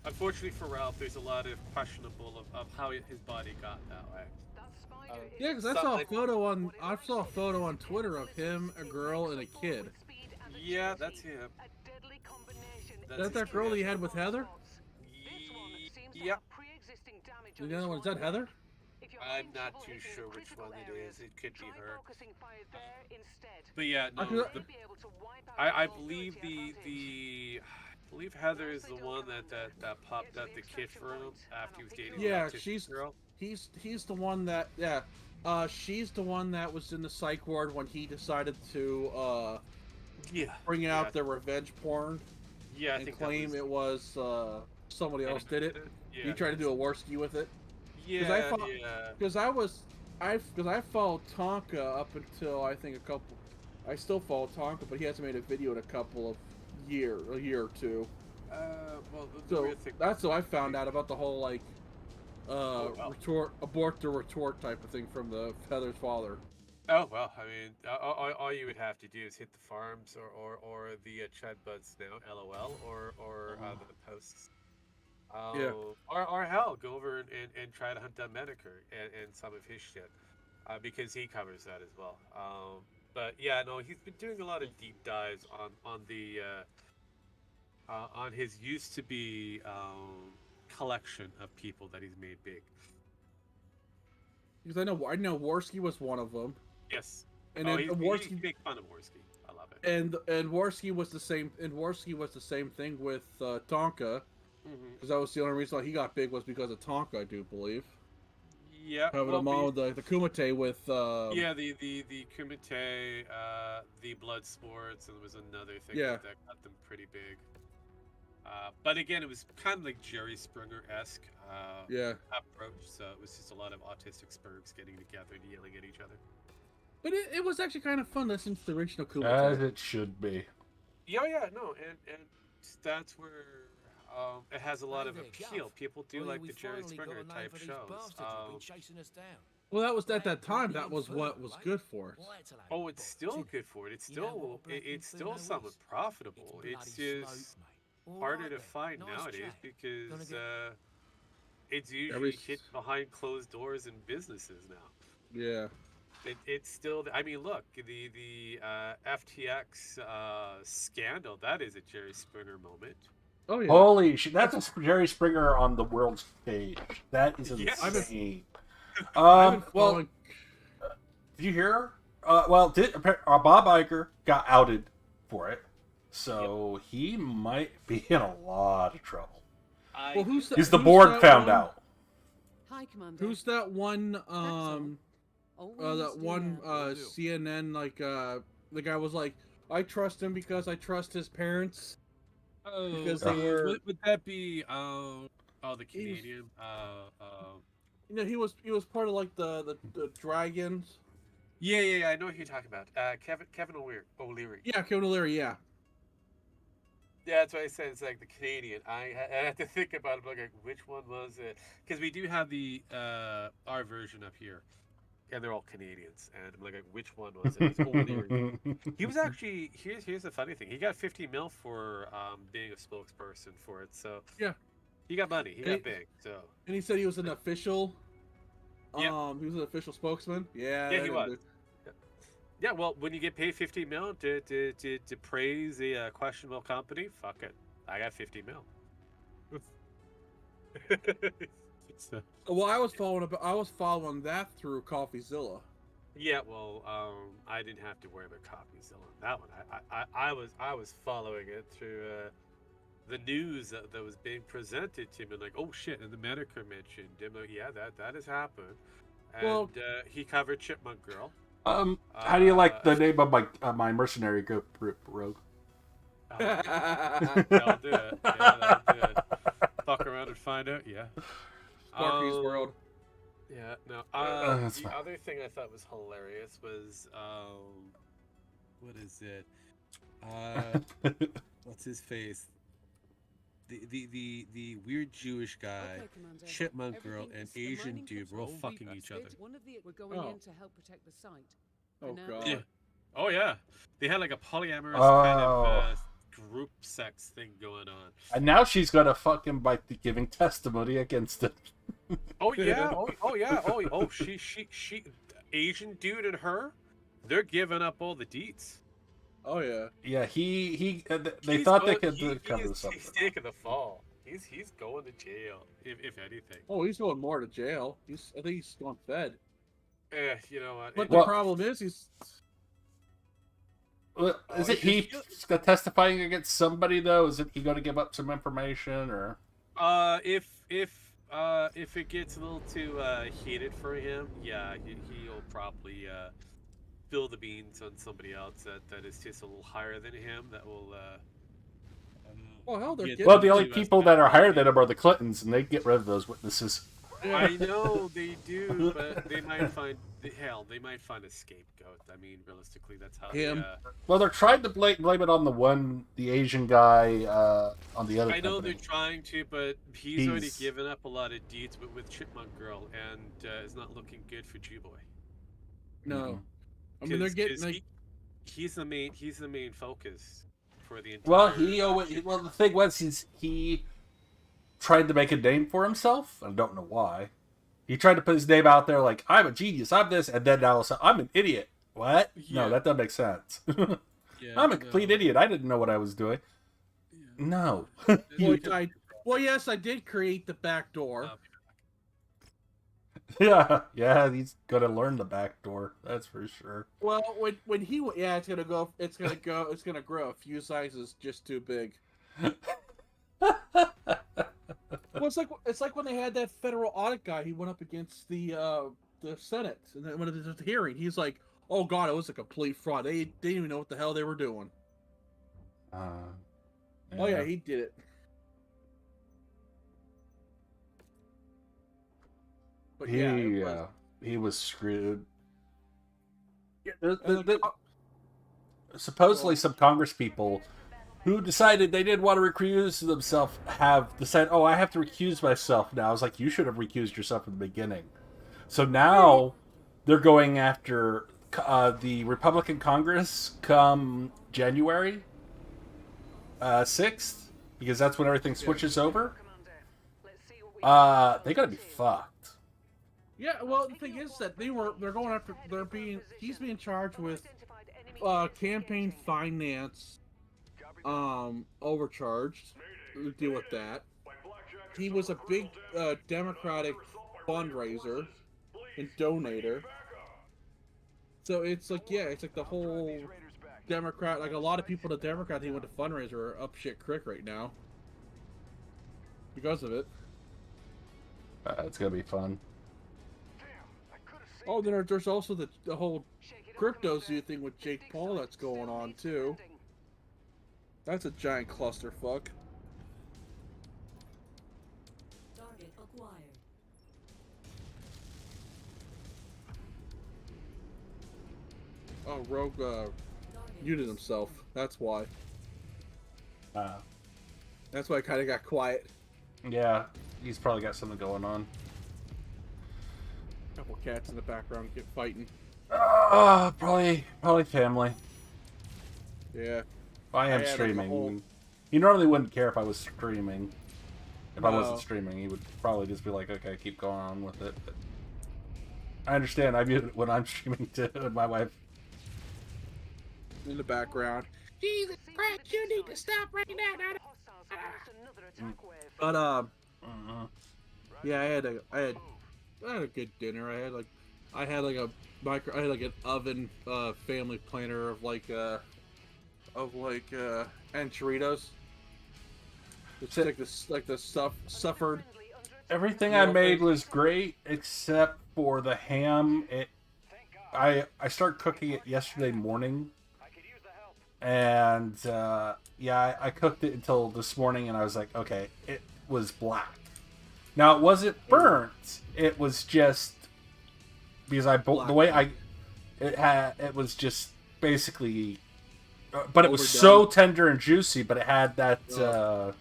Unfortunately for Ralph, there's a lot of questionable of how his body got that way. Yeah, because I saw a photo on Twitter of him, a girl, and a kid. Yeah, that's him. That's that girl that he had with Heather? Yep. The other one, is that Heather? I'm not too sure which one it is. It could be her. But yeah, no. I believe I believe Heather is the one that popped out the kid for him after he was dating the autistic girl. He's the one that she's the one that was in the psych ward when he decided to bring out the revenge porn. Yeah, I and think claim it was somebody else did it. He tried to do a Warski with it. Yeah, Because I followed Tonka up until I think I still follow Tonka, but he hasn't made a video in a year or two. Well, So weird thing, that's how I found out about the whole like wow. abort the retort type of thing from the Heather's father. Oh well, I mean, all you would have to do is hit the farms or the Chad Buds now, LOL, or the posts. Yeah. Or hell, go over and try to hunt down Medicare and some of his shit, because he covers that as well. But yeah, no, he's been doing a lot of deep dives on the on his used to be collection of people that he's made big. Because I know Warski was one of them. Yes. And oh, then he's Warski big fun of Warski. I love it. and Warski was the same. And Warski was the same thing with Tonka. Because that was the only reason why he got big was because of Tonka, I do believe. Yeah. Having them all the Kumite with. Yeah, the Kumite, the blood sports, and there was another thing Yeah. that got them pretty big. But again, it was kind of like Jerry Springer-esque Yeah. approach. So it was just a lot of autistic spurgs getting together and yelling at each other. But it was actually kind of fun listening to the original Kumite. As it should be. Yeah, no, and that's where it has a lot of appeal. People do like the Jerry Springer type shows. Well, that was at that time. That was what was good for us. Oh, it's still good for it. It's still somewhat profitable. It's just harder to find nowadays because it's usually hit behind closed doors in businesses now. Yeah. It's still. I mean, look, the FTX scandal. That is a Jerry Springer moment. Oh yeah. Holy shit! That's a Jerry Springer on the world stage. That is Yes. insane. Well, Did you hear? Bob Iger got outed for it, so he might be in a lot of trouble. well, He's the board found out. Hi, Commander. Who's that one? Always That one CNN like the guy was like, I trust him because I trust his parents. Oh, because they were. Would that be the Canadian? You know, he was part of like the Dragons. Yeah, I know what you're talking about. Kevin O'Leary. Yeah, Kevin O'Leary. Yeah. Yeah, that's why I said it's like the Canadian. I had to think about it. Like, which one was it? Because we do have the our version up here, and they're all Canadians. And I'm like, which one was it? It's O'Leary. He was actually here's the funny thing. He got 50 mil for being a spokesperson for it. So Yeah. he got money. He got big. So And he said he was an official. Yeah. He was an official spokesman. Yeah. yeah, he was. Yeah, well, when you get paid 50 mil to praise a questionable company, fuck it. I got 50 mil. Well, I was following that through CoffeeZilla. Yeah, well, I didn't have to worry about CoffeeZilla on that one. I was following it through the news that was being presented to me. Like, oh shit, and the Medicare mentioned. I'm like, yeah, that has happened. And he covered Chipmunk Girl. How do you like the name of my mercenary group, Rogue? That'll do it. Yeah, that'll do it. Fuck around and find out. Yeah. Sparky's World. Yeah. No. The other thing I thought was hilarious was what is it? What's his face? The weird Jewish guy, Okay, Commander. Chipmunk Girl, Everything and is- the Asian mining dude were all control fucking each other. One of the we're going in to help protect the site. Oh now- god. Yeah. Oh yeah. They had like a polyamorous kind of group sex thing going on. And now she's gonna fuck him by giving testimony against him. Oh yeah. Oh yeah. Oh she Asian dude and her, they're giving up all the deets. Oh yeah. Yeah, they thought they could cover something. He's taking the fall. He's going to jail, if anything. Oh, he's going more to jail. I think he's going fed. You know what? But the problem is he's. Well, is it he testifying against somebody though? Is it he going to give up some information or? If it gets a little too heated for him, yeah, he'll probably spill the beans on somebody else that is just a little higher than him. That will Oh hell, they're Get getting Well, the them only to people that are higher than him are the Clintons, and they get rid of those witnesses. I know they do, but they might find they might find a scapegoat. I mean, realistically, that's how Him. Well, they're trying to blame it on the Asian guy, on the other I know they're company. trying to, but he's already He's- given up a lot of deeds with Chipmunk Girl, and it's not looking good for G-Boy. No. I mean, they're getting like. He's the main focus for the entire. Well, the thing was, he tried to make a name for himself. I don't know why. He tried to put his name out there like, I'm a genius, I'm this, and then now I'm an idiot. What? Yeah. No, that doesn't make sense. Yeah, I'm a complete idiot. I didn't know what I was doing. Yeah. No. Well, yes, I did create the back door. yeah, he's gonna learn the back door. That's for sure. Well, when he yeah, it's gonna grow a few sizes just too big. Well, it's like when they had that federal audit guy. He went up against the Senate, and then when it was the hearing, he's like, "Oh God, it was a complete fraud. They didn't even know what the hell they were doing." Oh yeah, he did it. But he was screwed. Yeah, And supposedly some Congress people who decided they didn't want to recuse themselves have decided, oh, I have to recuse myself now. I was like, you should have recused yourself in the beginning. So now they're going after the Republican Congress come January 6th, because that's when everything switches over. They gotta be fucked. Yeah, well, the thing is that they're going after he's being charged with campaign finance, overcharged. We'll deal with that. He was a big Democratic fundraiser and donator. So it's like, yeah, it's like the whole Democrat, like a lot of people in the Democrat team went to fundraiser are up shit creek right now because of it. It's gonna be fun. Oh, then there's also the whole crypto zoo thing with Jake Paul that's going on too. That's a giant clusterfuck. Target acquired. Oh, Rogue muted himself. That's why. That's why I kind of got quiet. Yeah, he's probably got something going on. Couple cats in the background get fighting. Probably family. Yeah. I am had, like, a streaming. whole- He normally wouldn't care if I was streaming. If I No. wasn't streaming, he would probably just be like, okay, keep going on with it. But I understand. I mute it when I'm streaming too, and my wife. In the background. Jesus Christ, you need to stop right now. But yeah, I had a good dinner. I had like an oven family planner of enchiladas. It's like the suffered. Everything Yeah, I made was great except for the ham. I started cooking it yesterday morning, and I cooked it until this morning, and I was like, okay, it was black. Now it wasn't burnt. It was just because the way it was just basically, but it was Overdone. so tender and juicy. But it had that.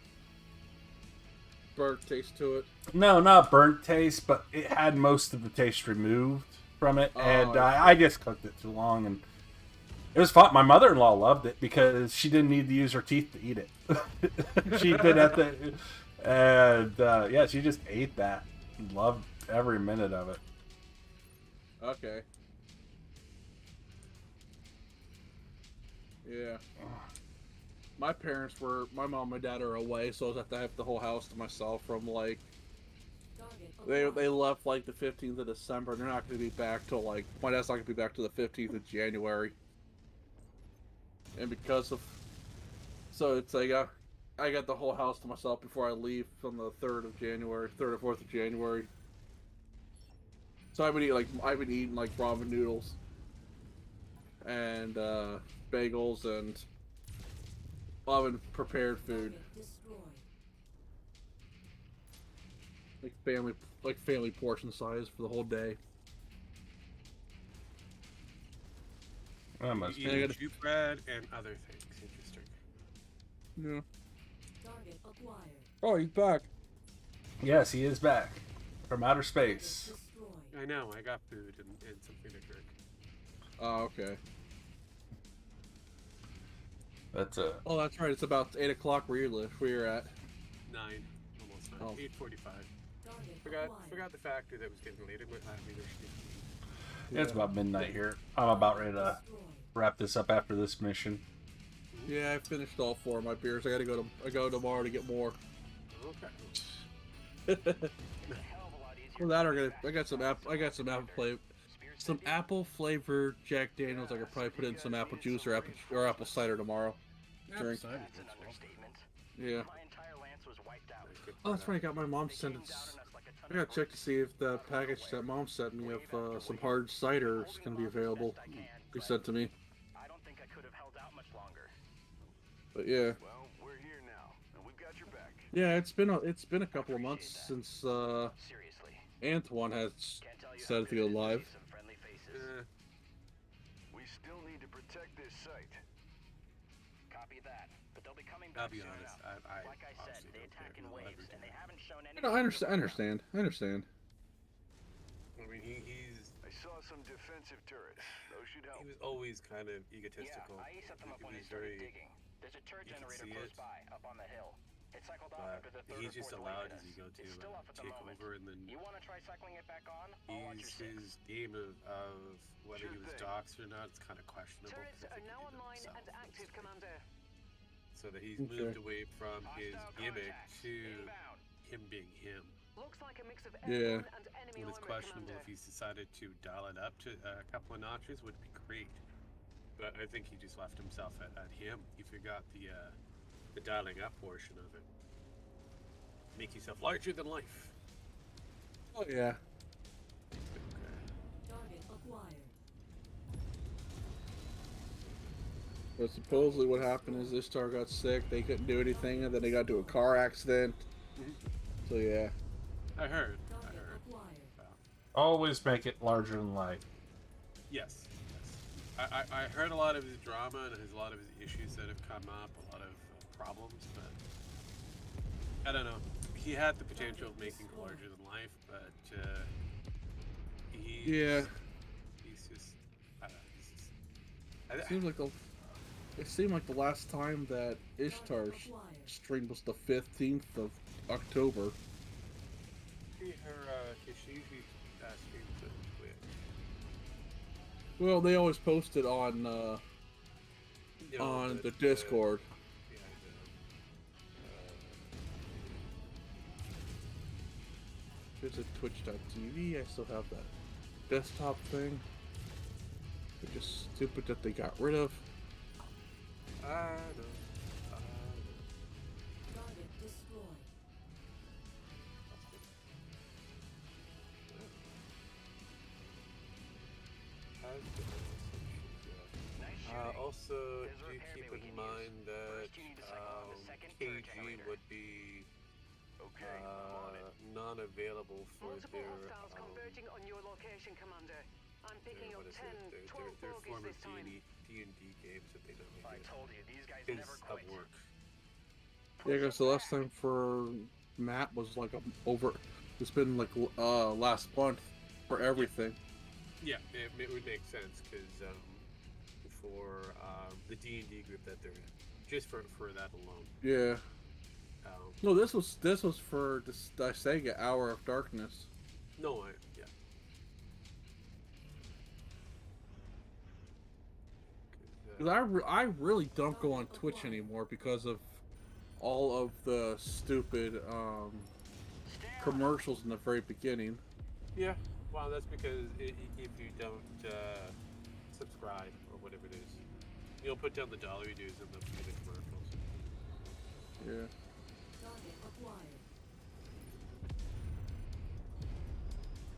Burnt taste to it. No, not burnt taste, but it had most of the taste removed from it, and I I just cooked it too long, and it was fun. My mother-in-law loved it because she didn't need to use her teeth to eat it. She did at the, and she just ate that, and loved every minute of it. Okay. Yeah. My mom and dad are away, so I have to have the whole house to myself from like, they left like the 15th of December. They're not going to be back till like, my dad's not going to be back till the 15th of January. And because of, so it's like, I got the whole house to myself before I leave from the 3rd of January, 3rd or 4th of January. So I've been eating like ramen noodles and bagels and oven prepared food, Target destroyed. like family portion size for the whole day. That must You be. eat shoot bread and other things. Interesting. Yeah. Target acquired. Oh, he's back. Yes, he is back from outer Target space. destroyed. I know. I got food and something to drink. Oh, okay. That's Oh, that's right. It's about 8 o'clock where you live, where you're at. 9, almost 9. Oh. 8:45. Target Forgot acquired. the factor that was getting later. But maybe it's about midnight here. I'm about ready to Destroyed. wrap this up after this mission. Yeah, I finished all 4 of my beers. I go tomorrow to get more. Okay. Well, that or I got some apple flavored Jack Daniels. I could probably put in some apple juice or apple cider tomorrow. Drink. Yeah. Oh, that's right. I got my mom sent it. I gotta check to see if the package that mom sent me of some hard ciders can be available. He sent to me. But yeah. Well, we're here now, and we've got your back. Yeah, it's been a couple of months since Antoine has decided to go live. We still need to protect this site. Copy that. But they'll be coming I'll back be soon honest. enough. I Like I said, obviously they don't attack care in who waves, everything. and they haven't shown any. No, I understand. I mean, he's I saw some defensive turrets. Those should help. he was always kind of egotistical. Yeah, I set them up He when he was started very, digging. There's a turret you can generator see close it. by, up on the hill. It cycled off but after the third he's or just fourth allowed wave his hit ego us. to It's still off at the take moment. over, and then You want to try cycling it back on? I'll watch your his six. game of whether he was Sure thing. doxxed or not, it's kind of questionable. Turrets 'cause I are think now he did it online himself. and active, Commander. So that he's Okay. moved away from his Hostile gimmick contacts. to Inbound. him being him. Looks like a mix of Yeah. airborne and enemy And it's armor, questionable Commander. if he's decided to dial it up to a couple of notches would be great. But I think he just left himself at him. He forgot the dialing up portion of it. Make yourself larger than life. Oh yeah. Target acquired. But supposedly what happened is Ishtar got sick, they couldn't do anything, and then they got into a car accident. So yeah. I heard. Target acquired. Always make it larger than life. Yes. I heard a lot of his drama and a lot of his issues that have come up, a lot of problems, but I don't know. He had the potential of making it larger than life, but he's just I don't know. He's just, It seemed like the last time that Ishtar's stream was the 15th of October. she usually streams to Twitch. Well, they always post it on You know, on the but, Discord. Yeah, Visit twitch.tv. I still have that desktop thing. It's just stupid that they got rid of. I know. Target destroyed. Also, There's a do repair keep bay we in can mind use. that First, you need to cycle out the second turret KG generator. would be Okay, I'm on it. non-available for Multiple their hostiles converging on your location, Commander. I'm picking up 10, 12 their bogies former this time. D&D games that they don't I do told you, these guys is never of quit. work. Yeah, because the last time for Matt was like it's been like last month for everything. Yeah, it would make sense because for the D&D group that they're in, just for that alone. Yeah. No, this was for the Sega Hour of Darkness. No, yeah. 'Cause, 'Cause I really don't go on Twitch anymore because of all of the stupid commercials in the very beginning. yeah, well, that's because if you don't subscribe or whatever it is, you'll put down the dollar you do and they'll see the commercials. Yeah. Target acquired.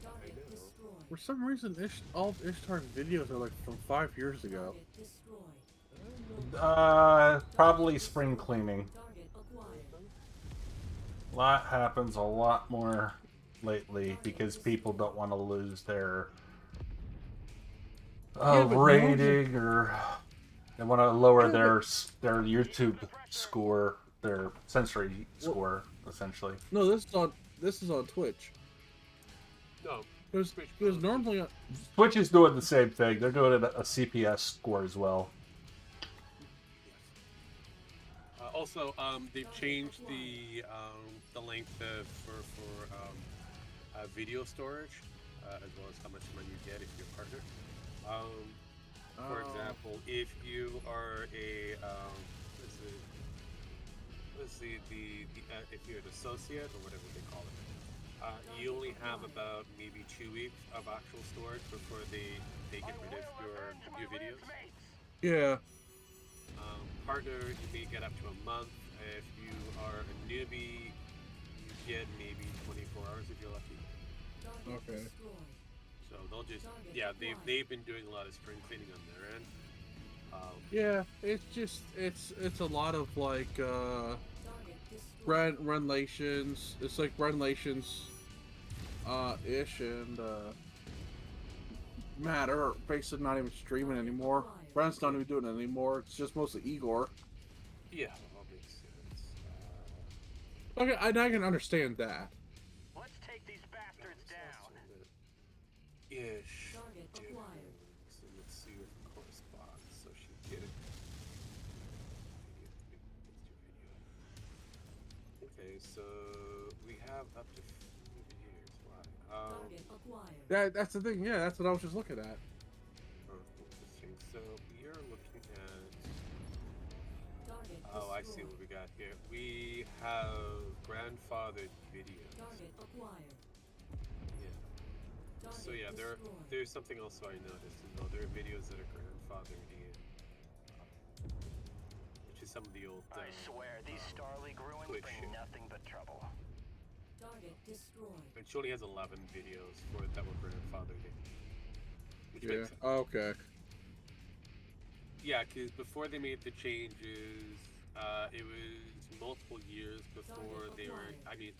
Target know. destroyed. For some reason, all of Ishtar's videos are like from 5 years ago. Target destroyed. Probably spring cleaning. Target acquired. A lot happens a lot more lately because people don't want to lose their Yeah, but rating, or they want to lower Yeah, their YouTube score, their sensory score, essentially. no, this is on Twitch. No, Because Twitch normally Twitch is doing the same thing. They're doing a CPS score as well. Also, they've changed the length for video storage, as well as how much money you get if you're a partner. For example, if you are a if you're an associate or whatever they call it, you only have about maybe 2 weeks of actual storage before they get rid of your videos. yeah. Partner, you may get up to a month. If you are a newbie, you get maybe 24 hours if you're lucky. Okay. So they'll just, yeah, they've been doing a lot of spring cleaning on their end. Yeah, it's just it's a lot of like relations. It's like relations ish, and Matt are basically not even streaming anymore. Brent's not even doing it anymore. It's just mostly Igor. Yeah, that makes sense. Okay, I can understand that. Let's take these bastards down. Ish. Target acquired. So let's see if it corresponds. So she get it. Okay, so we have up to 4 years. Why? Target acquired. That's the thing. Yeah, that's what I was just looking at. Interesting. So we are looking at. Target Oh, I see destroyed. what we got here. We have grandfathered videos. Target acquired. Yeah. Target So yeah, destroyed. there's something else I noticed. There are videos that are grandfathered in, which is some of the old. I swear, these Star League ruins Twitch bring shit. nothing but trouble. Target destroyed. And she only has 11 videos for it that were grandfathered in. Which Yeah. makes sense. Okay. Yeah, because before they made the changes, it was multiple years before they were. I mean,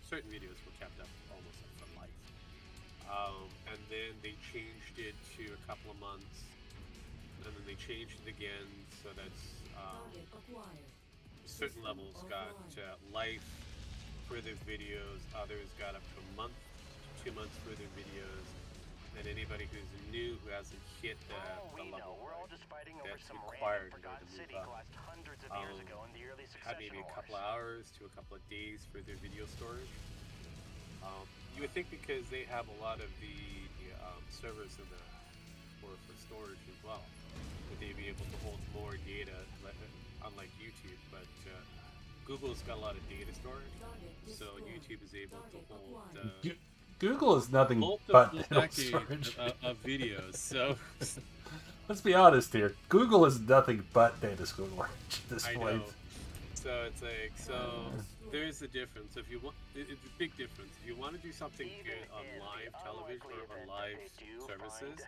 certain videos were kept up almost like for life. And then they changed it to a couple of months, and then they changed it again, so that's Target acquired. certain levels got life for their videos, others got up to a month, 2 months for their videos, and anybody who's new who hasn't hit For all the we know, level we're all just fighting over that's some required random in order forgotten to city move up. collapsed hundreds of years ago in the early Had succession maybe a couple of wars. hours to a couple of days for their video storage. You would think because they have a lot of the servers in the for storage as well, would they be able to hold more data, unlike YouTube. But Google's got a lot of data storage, so YouTube is able to hold Google is nothing multiple but data decades storage. of videos. So Let's be honest here. Google is nothing but data storage at this I point. know. So it's like, there's a difference. If you want, it's a big difference. If you want to do something good on live television or on live services,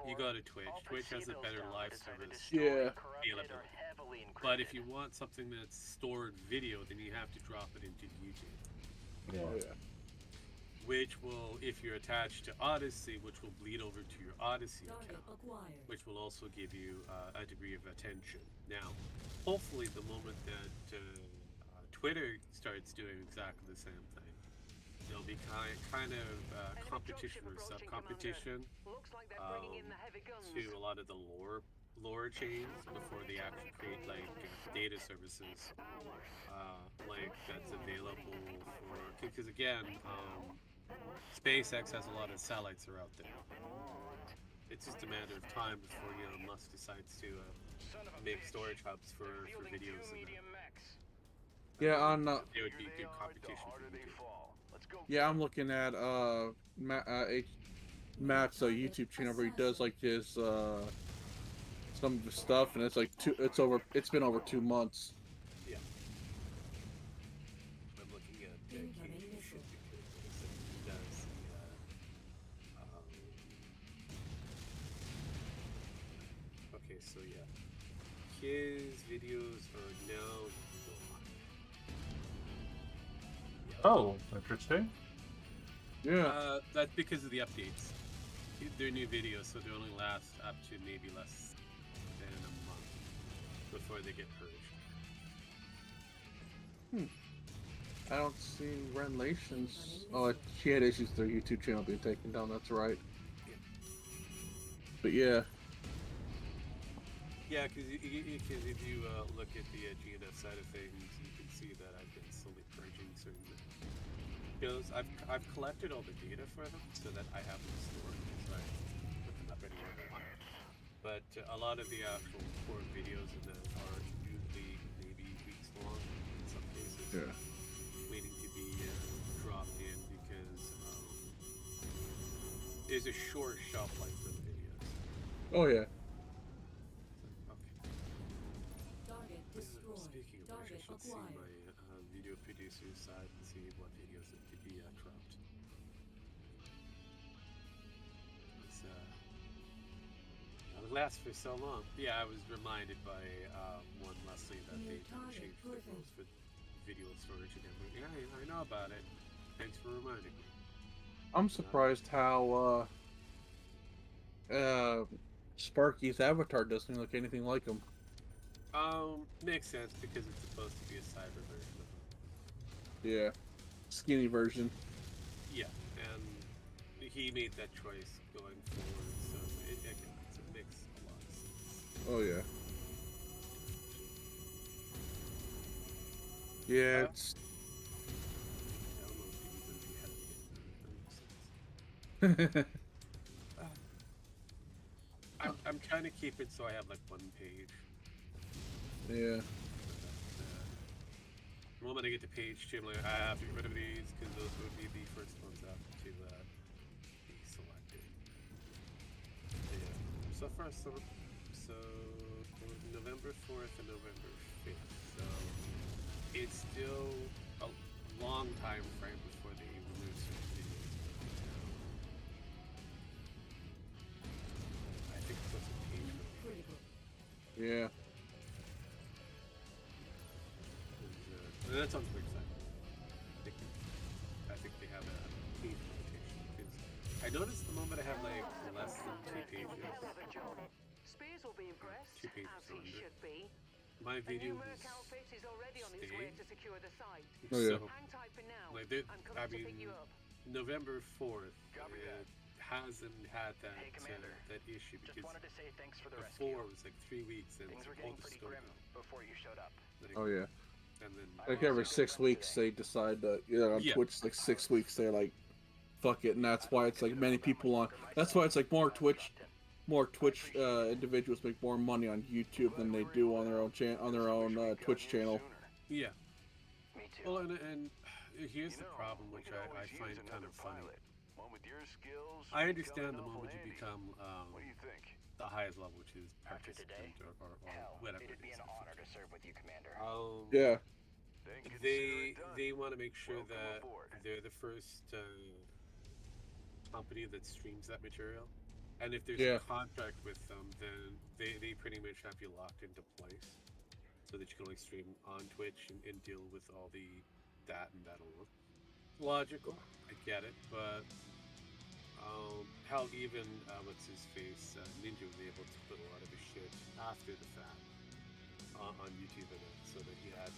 you go to Twitch. Twitch has a better live service. Yeah. Availability. But if you want something that's stored video, then you have to drop it into YouTube. Yeah. Oh yeah. Which will, if you're attached to Odyssey, which will bleed over to your Odyssey Target account, acquired. which will also give you a degree of attention. Now, hopefully, the moment that Twitter starts doing exactly the same thing, there'll be kind of competition or sub-competition Looks like they're bringing in the heavy guns. to a lot of the lore chains before they actually create like data services like that's available for, because again, SpaceX has a lot of satellites that are out there. It's just a matter of time before Musk decides to make storage hubs for videos. Yeah, on It would be good competition for YouTube. yeah, I'm looking at Matt's YouTube channel where he does like his some of the stuff, and it's like it's been over 2 months. Yeah. I'm looking at Incoming Kate missile. because he does okay, so yeah. his videos are now gone. Oh, interesting. Yeah. That's because of the updates. They're new videos, so they only last up to maybe less than a month before they get purged. I don't see Relations. Oh, she had issues with her YouTube channel being taken down. That's right. But yeah. Yeah, because if you look at the GNF side of things, you can see that I've been slowly purging certain videos. I've collected all the data for them so that I have them stored, so I put them up anywhere I want. But a lot of the actual core videos in them are usually maybe weeks long in some cases. Yeah. Waiting to be dropped in because there's a short shelf life for the videos. Oh yeah. Okay. Target destroyed. Speaking of which, I Target should see acquired. my video producer side and see what videos that could be dropped. It's it lasts for so long. Yeah, I was reminded by one Leslie that they changed the rules for video storage again. Yeah, I know about it. Thanks for reminding me. I'm surprised how Sparky's avatar doesn't look anything like him. Makes sense because it's supposed to be a cyber version of him. Yeah. Skinny version. Yeah, and he made that choice going forward, so it makes a lot of sense. Oh yeah. Yeah, it's I don't know if he's going to be ahead of it, but that makes sense. I'm trying to keep it so I have like one page. yeah. The moment I get to page 2, I'm like, I have to get rid of these because those would be the first ones up to be selected. Yeah. So far, so November 4th and November 5th. So it's still a long time frame before they remove certain videos. I think it's what's a page. Critical. Yeah. And that's on Twitch side. I think they have a page limitation because I noticed the moment I have like less than 2 pages, Spears will be impressed, 2 pages as he under, should be. my The new videos Merc outfit is already on its way to secure the site. Oh, yeah. So Hang tight for now. like I'm coming to pick you up. November 4th Copy that. hasn't had that Hey, Commander. that issue Just because wanted to say thanks for the before rescue. it was like 3 weeks and Things it's were all getting the pretty stone grim before you showed up. Oh yeah. And then Like every 6 weeks they decide to, you know, on Yeah. Twitch like 6 weeks they're like, fuck it, and that's why it's like many people on. That's why it's like more Twitch individuals make more money on YouTube than they do on their own Twitch channel. yeah. Me too. Well, and here's the problem, which I find kind of funny. One with your skills. I understand the moment you become What do you think? the highest level, which is After today? participant or Hell, whatever. it'd it be is. an honor to serve with you, Commander. Yeah. They want to make sure Welcome that aboard. they're the first company that streams that material, and if there's Yeah. a contract with them, then they pretty much have you locked into place, so that you can only stream on Twitch and deal with all that and that alone. Logical, I get it, but how even what's his face Ninja was able to put a lot of his shit after the fact on YouTube and so that he had to.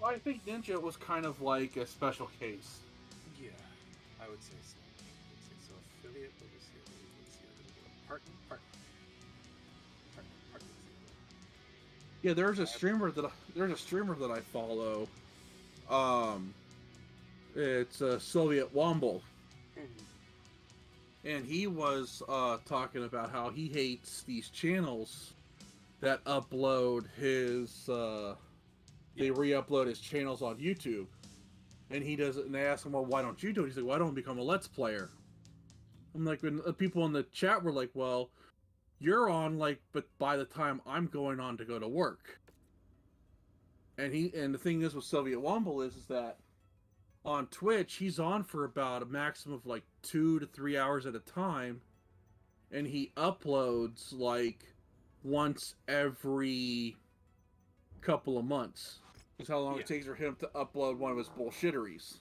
Well, I think Ninja was kind of like a special case. Yeah, I would say so. So affiliate, let me see. Partner. Yeah, there's a streamer that I follow. It's Soviet Womble, and he was talking about how he hates these channels that upload his they re-upload his channels on YouTube, and he does it. And they ask him, "Well, why don't you do it?" He's like, "Why don't I become a Let's Player?" I'm like, when people in the chat were like, "Well, you're on like, but by the time I'm going on to go to work." And the thing is with Soviet Womble is that on Twitch he's on for about a maximum of like 2 to 3 hours at a time, and he uploads like once every couple of months. That's how long Yeah. it takes for him to upload one of his bullshitteries.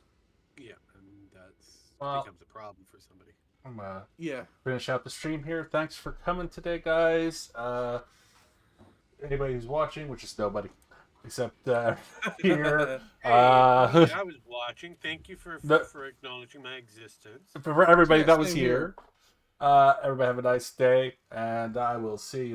Yeah, and that's Well- becomes a problem for somebody. I'm Yeah. finish out the stream here. Thanks for coming today, guys. Anybody who's watching, which is nobody, except here. Hey, I was watching. Thank you for acknowledging my existence. For everybody Yeah, that was same here. here. Everybody have a nice day, and I will see you